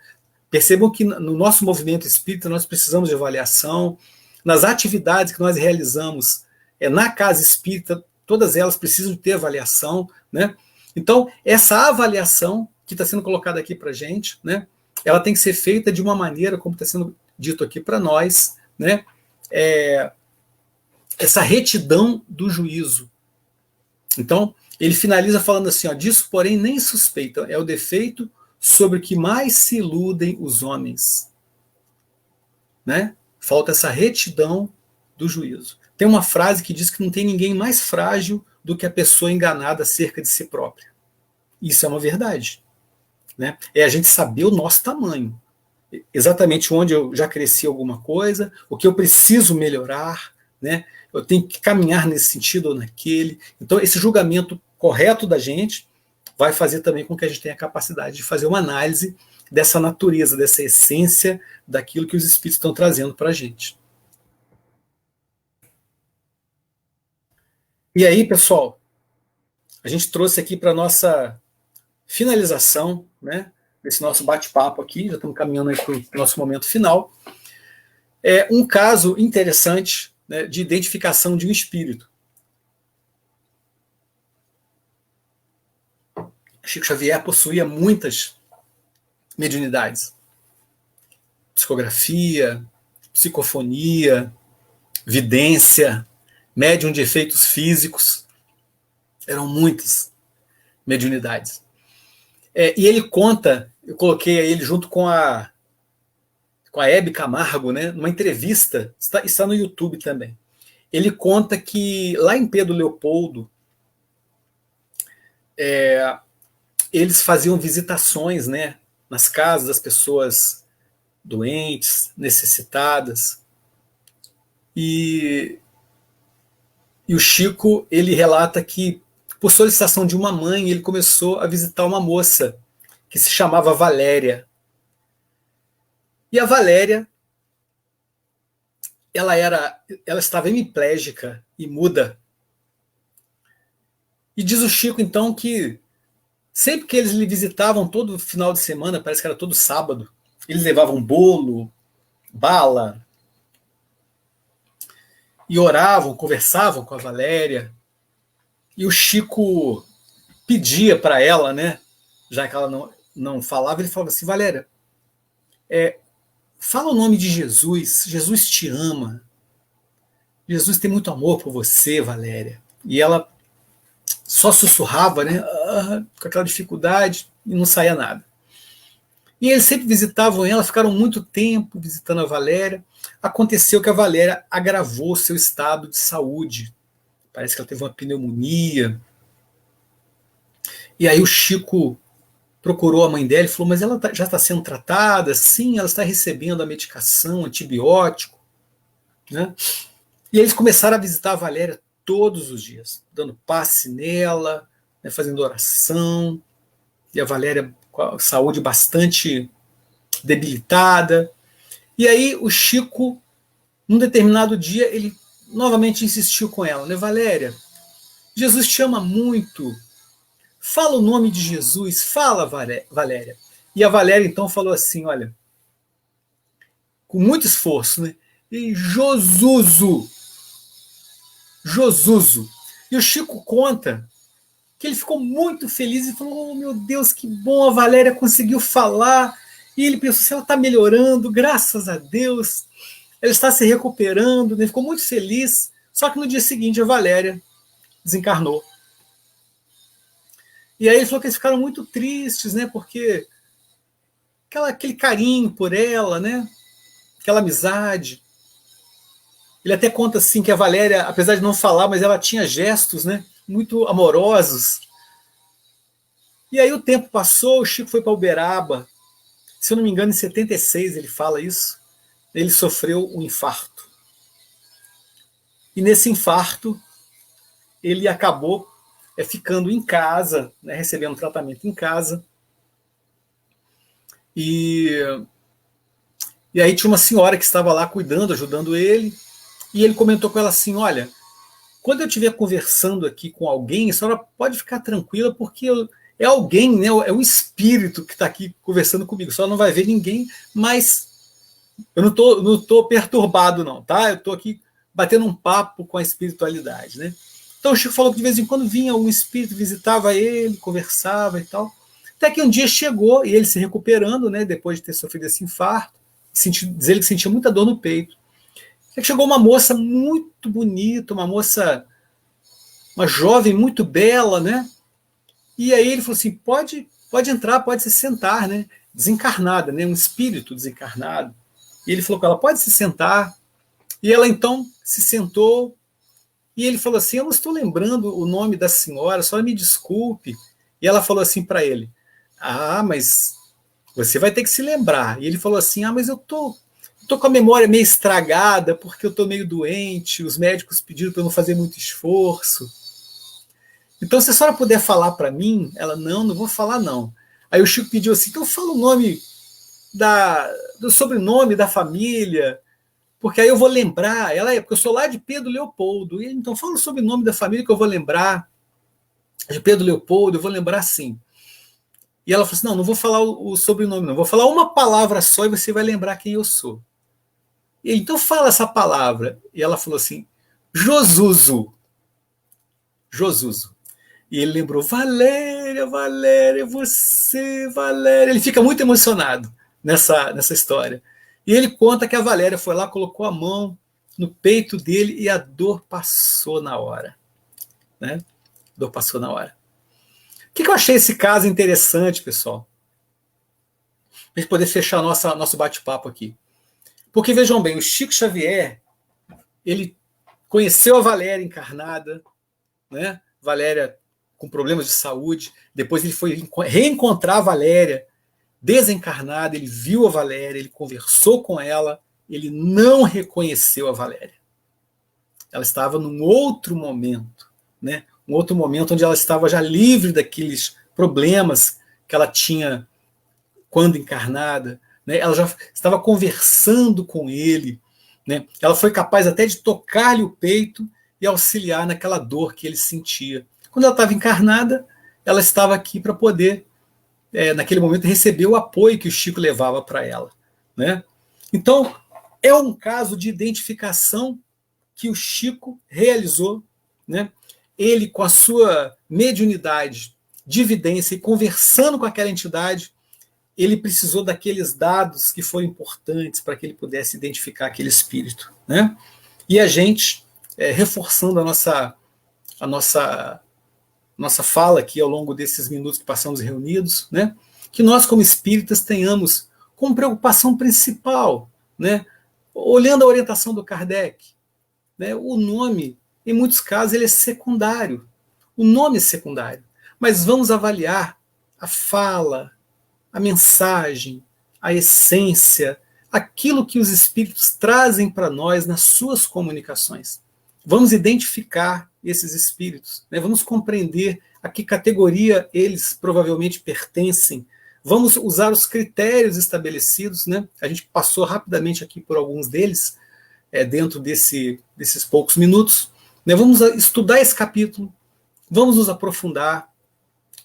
Percebam que no nosso movimento espírita nós precisamos de avaliação, nas atividades que nós realizamos na casa espírita, todas elas precisam ter avaliação, né? Então, essa avaliação que está sendo colocada aqui para a gente, né, ela tem que ser feita de uma maneira, como está sendo dito aqui para nós, né, essa retidão do juízo. Então, ele finaliza falando assim, ó, disso, porém, nem suspeita, é o defeito sobre o que mais se iludem os homens. Né? Falta essa retidão do juízo. Tem uma frase que diz que não tem ninguém mais frágil do que a pessoa enganada acerca de si própria. Isso é uma verdade. Né? É a gente saber o nosso tamanho. Exatamente onde eu já cresci alguma coisa, o que eu preciso melhorar, né? Eu tenho que caminhar nesse sentido ou naquele. Então, esse julgamento correto da gente vai fazer também com que a gente tenha a capacidade de fazer uma análise dessa natureza, dessa essência daquilo que os espíritos estão trazendo para a gente. E aí, pessoal, a gente trouxe aqui para a nossa finalização, né, desse nosso bate-papo aqui, já estamos caminhando aí para o nosso momento final, um caso interessante, né, de identificação de um espírito. Chico Xavier possuía muitas mediunidades. Psicografia, psicofonia, vidência, médium de efeitos físicos. Eram muitas mediunidades. E ele conta, eu coloquei ele junto com a Hebe Camargo, né, numa entrevista, está no YouTube também. Ele conta que lá em Pedro Leopoldo, eles faziam visitações, né, nas casas das pessoas doentes, necessitadas. E o Chico, ele relata que, por solicitação de uma mãe, ele começou a visitar uma moça que se chamava Valéria. E a Valéria, ela estava hemiplégica e muda. E diz o Chico, então, que sempre que eles lhe visitavam, todo final de semana, parece que era todo sábado, eles levavam bolo, bala, e oravam, conversavam com a Valéria. E o Chico pedia para ela, né, já que ela não falava, ele falava assim: Valéria, fala o nome de Jesus, Jesus te ama, Jesus tem muito amor por você, Valéria. E ela só sussurrava, né, com aquela dificuldade, e não saía nada. E eles sempre visitavam ela, ficaram muito tempo visitando a Valéria. Aconteceu que a Valéria agravou seu estado de saúde. Parece que ela teve uma pneumonia. E aí o Chico procurou a mãe dela e falou: mas ela já está sendo tratada? Sim, ela está recebendo a medicação, antibiótico. Né? E eles começaram a visitar a Valéria todos os dias, dando passe nela, né, fazendo oração. E a Valéria com a saúde bastante debilitada. E aí o Chico, num determinado dia, ele novamente insistiu com ela, né? Valéria, Jesus te ama muito. Fala o nome de Jesus, fala, Valéria. E a Valéria então falou assim, olha, com muito esforço, né? E Josuso. Josuso. E o Chico conta que ele ficou muito feliz e falou: oh, meu Deus, que bom, a Valéria conseguiu falar. E ele pensou assim: ela está melhorando, graças a Deus. Ela está se recuperando, ele ficou muito feliz. Só que no dia seguinte a Valéria desencarnou. E aí ele falou que eles ficaram muito tristes, né? Porque aquele carinho por ela, né? Aquela amizade. Ele até conta assim que a Valéria, apesar de não falar, mas ela tinha gestos, né, muito amorosos. E aí o tempo passou, o Chico foi para Uberaba. Se eu não me engano, em 76 ele fala isso. Ele sofreu um infarto. E nesse infarto, ele acabou ficando em casa, né, recebendo tratamento em casa. E aí tinha uma senhora que estava lá cuidando, ajudando ele. E ele comentou com ela assim: olha, quando eu estiver conversando aqui com alguém, a senhora pode ficar tranquila, porque é alguém, né, é um espírito que está aqui conversando comigo. A senhora não vai ver ninguém, mas eu não tô perturbado não, tá? Eu estou aqui batendo um papo com a espiritualidade, né? Então o Chico falou que de vez em quando vinha um espírito, visitava ele, conversava e tal. Até que um dia chegou, e ele se recuperando, né, depois de ter sofrido esse infarto, diz ele que sentia muita dor no peito. Chegou uma moça muito bonita, uma jovem muito bela, né? E aí ele falou assim: pode entrar, pode se sentar, né? Desencarnada, né? Um espírito desencarnado. E ele falou com ela: pode se sentar. E ela então se sentou. E ele falou assim: eu não estou lembrando o nome da senhora, só me desculpe. E ela falou assim para ele: ah, mas você vai ter que se lembrar. E ele falou assim: ah, mas eu estou com a memória meio estragada, porque eu estou meio doente, os médicos pediram para eu não fazer muito esforço. Então, se a senhora puder falar para mim, ela: não vou falar não. Aí o Chico pediu assim: então fala o nome do sobrenome da família, porque aí eu vou lembrar. Porque eu sou lá de Pedro Leopoldo. E então fala o sobrenome da família que eu vou lembrar. De Pedro Leopoldo, eu vou lembrar sim. E ela falou assim: não vou falar o sobrenome, não. Vou falar uma palavra só e você vai lembrar quem eu sou. E então fala essa palavra. E ela falou assim: Josuso. Josuso. E ele lembrou, Valéria, Valéria, você, Valéria. Ele fica muito emocionado nessa história. E ele conta que a Valéria foi lá, colocou a mão no peito dele e a dor passou na hora. Né? A dor passou na hora. O que eu achei esse caso interessante, pessoal? Para a gente poder fechar nosso bate-papo aqui. Porque, vejam bem, o Chico Xavier, ele conheceu a Valéria encarnada, né? Valéria com problemas de saúde, depois ele foi reencontrar a Valéria desencarnada, ele viu a Valéria, ele conversou com ela, ele não reconheceu a Valéria. Ela estava num outro momento, né? Um outro momento onde ela estava já livre daqueles problemas que ela tinha quando encarnada, né? Ela já estava conversando com ele, né? Ela foi capaz até de tocar-lhe o peito e auxiliar naquela dor que ele sentia. Quando ela estava encarnada, ela estava aqui para poder, naquele momento, receber o apoio que o Chico levava para ela. Né? Então, é um caso de identificação que o Chico realizou, né? Ele, com a sua mediunidade, dividência e conversando com aquela entidade, ele precisou daqueles dados que foram importantes para que ele pudesse identificar aquele espírito. Né? E a gente, reforçando a nossa fala aqui ao longo desses minutos que passamos reunidos, né? Que nós, como espíritas, tenhamos como preocupação principal, né? Olhando a orientação do Kardec, né? O nome, em muitos casos, ele é secundário. O nome é secundário. Mas vamos avaliar a fala, a mensagem, a essência, aquilo que os espíritos trazem para nós nas suas comunicações. Vamos identificar esses espíritos, né? Vamos compreender a que categoria eles provavelmente pertencem, vamos usar os critérios estabelecidos, né? A gente passou rapidamente aqui por alguns deles, dentro desses poucos minutos, né? Vamos estudar esse capítulo, vamos nos aprofundar,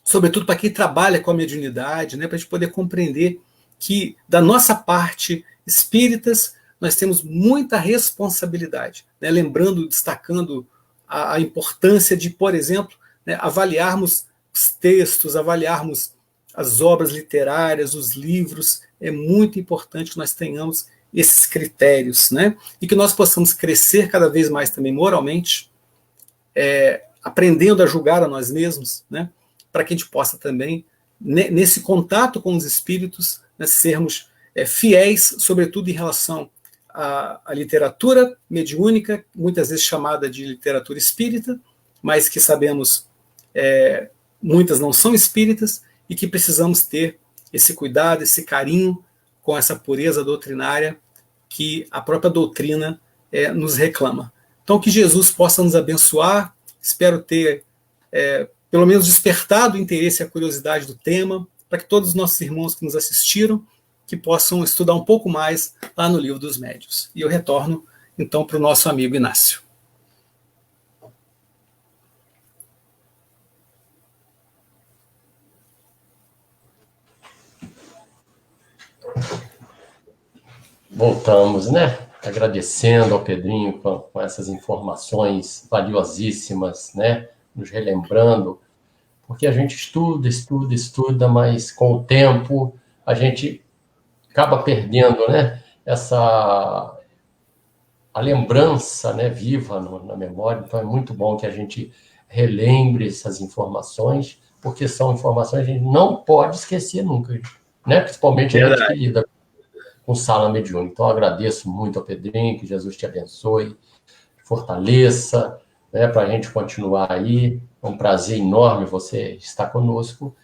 sobretudo para quem trabalha com a mediunidade, né? Para a gente poder compreender que, da nossa parte, espíritas, nós temos muita responsabilidade, né? Lembrando, destacando a importância de, por exemplo, né, avaliarmos os textos, avaliarmos as obras literárias, os livros. É muito importante que nós tenhamos esses critérios, né? E que nós possamos crescer cada vez mais também moralmente, aprendendo a julgar a nós mesmos, né? Para que a gente possa também, nesse contato com os espíritos, né, sermos fiéis, sobretudo em relação a literatura mediúnica, muitas vezes chamada de literatura espírita, mas que sabemos muitas não são espíritas, e que precisamos ter esse cuidado, esse carinho com essa pureza doutrinária que a própria doutrina nos reclama. Então, que Jesus possa nos abençoar, espero ter pelo menos despertado o interesse e a curiosidade do tema, para que todos os nossos irmãos que nos assistiram que possam estudar um pouco mais lá no Livro dos Médiuns. E eu retorno, então, para o nosso amigo Inácio. Voltamos, né? Agradecendo ao Pedrinho com essas informações valiosíssimas, né? Nos relembrando, porque a gente estuda, mas com o tempo a gente acaba perdendo, né, a lembrança, né, viva na memória. Então é muito bom que a gente relembre essas informações, porque são informações que a gente não pode esquecer nunca, né? Principalmente a gente que lida com sala mediúnica. Então eu agradeço muito ao Pedrinho, que Jesus te abençoe, fortaleça, né, para a gente continuar aí. É um prazer enorme você estar conosco.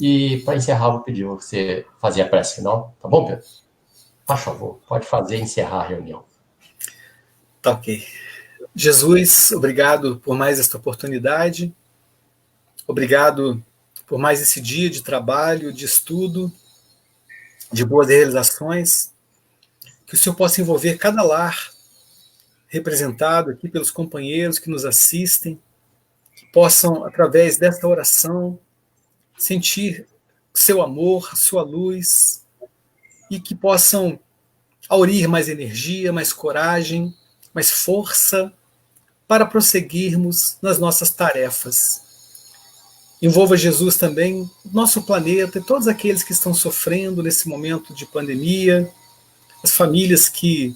E para encerrar, vou pedir para você fazer a prece final, tá bom, Pedro? Faz favor, pode fazer e encerrar a reunião. Tá ok. Jesus, obrigado por mais esta oportunidade, obrigado por mais esse dia de trabalho, de estudo, de boas realizações, que o Senhor possa envolver cada lar representado aqui pelos companheiros que nos assistem, que possam, através desta oração, sentir seu amor, sua luz, e que possam aurir mais energia, mais coragem, mais força para prosseguirmos nas nossas tarefas. Envolva, Jesus, também nosso planeta e todos aqueles que estão sofrendo nesse momento de pandemia, as famílias que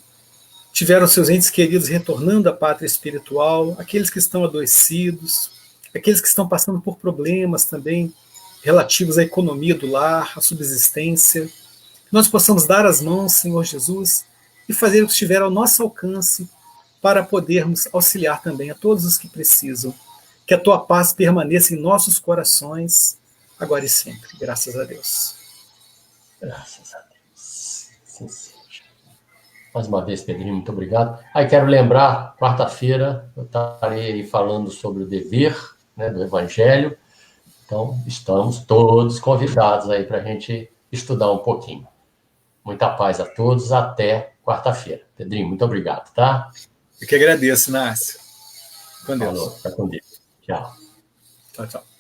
tiveram seus entes queridos retornando à pátria espiritual, aqueles que estão adoecidos, aqueles que estão passando por problemas também relativos à economia do lar, à subsistência. Que nós possamos dar as mãos, Senhor Jesus, e fazer o que estiver ao nosso alcance para podermos auxiliar também a todos os que precisam. Que a tua paz permaneça em nossos corações, agora e sempre. Graças a Deus. Graças a Deus. Sim, seja. Mais uma vez, Pedrinho, muito obrigado. Aí quero lembrar, quarta-feira eu estarei falando sobre o dever, né, do Evangelho. Então, estamos todos convidados aí para a gente estudar um pouquinho. Muita paz a todos, até quarta-feira. Pedrinho, muito obrigado, tá? Eu que agradeço, Inácio. Com Deus. Falou, fica com Deus. Tchau. Tchau, tchau.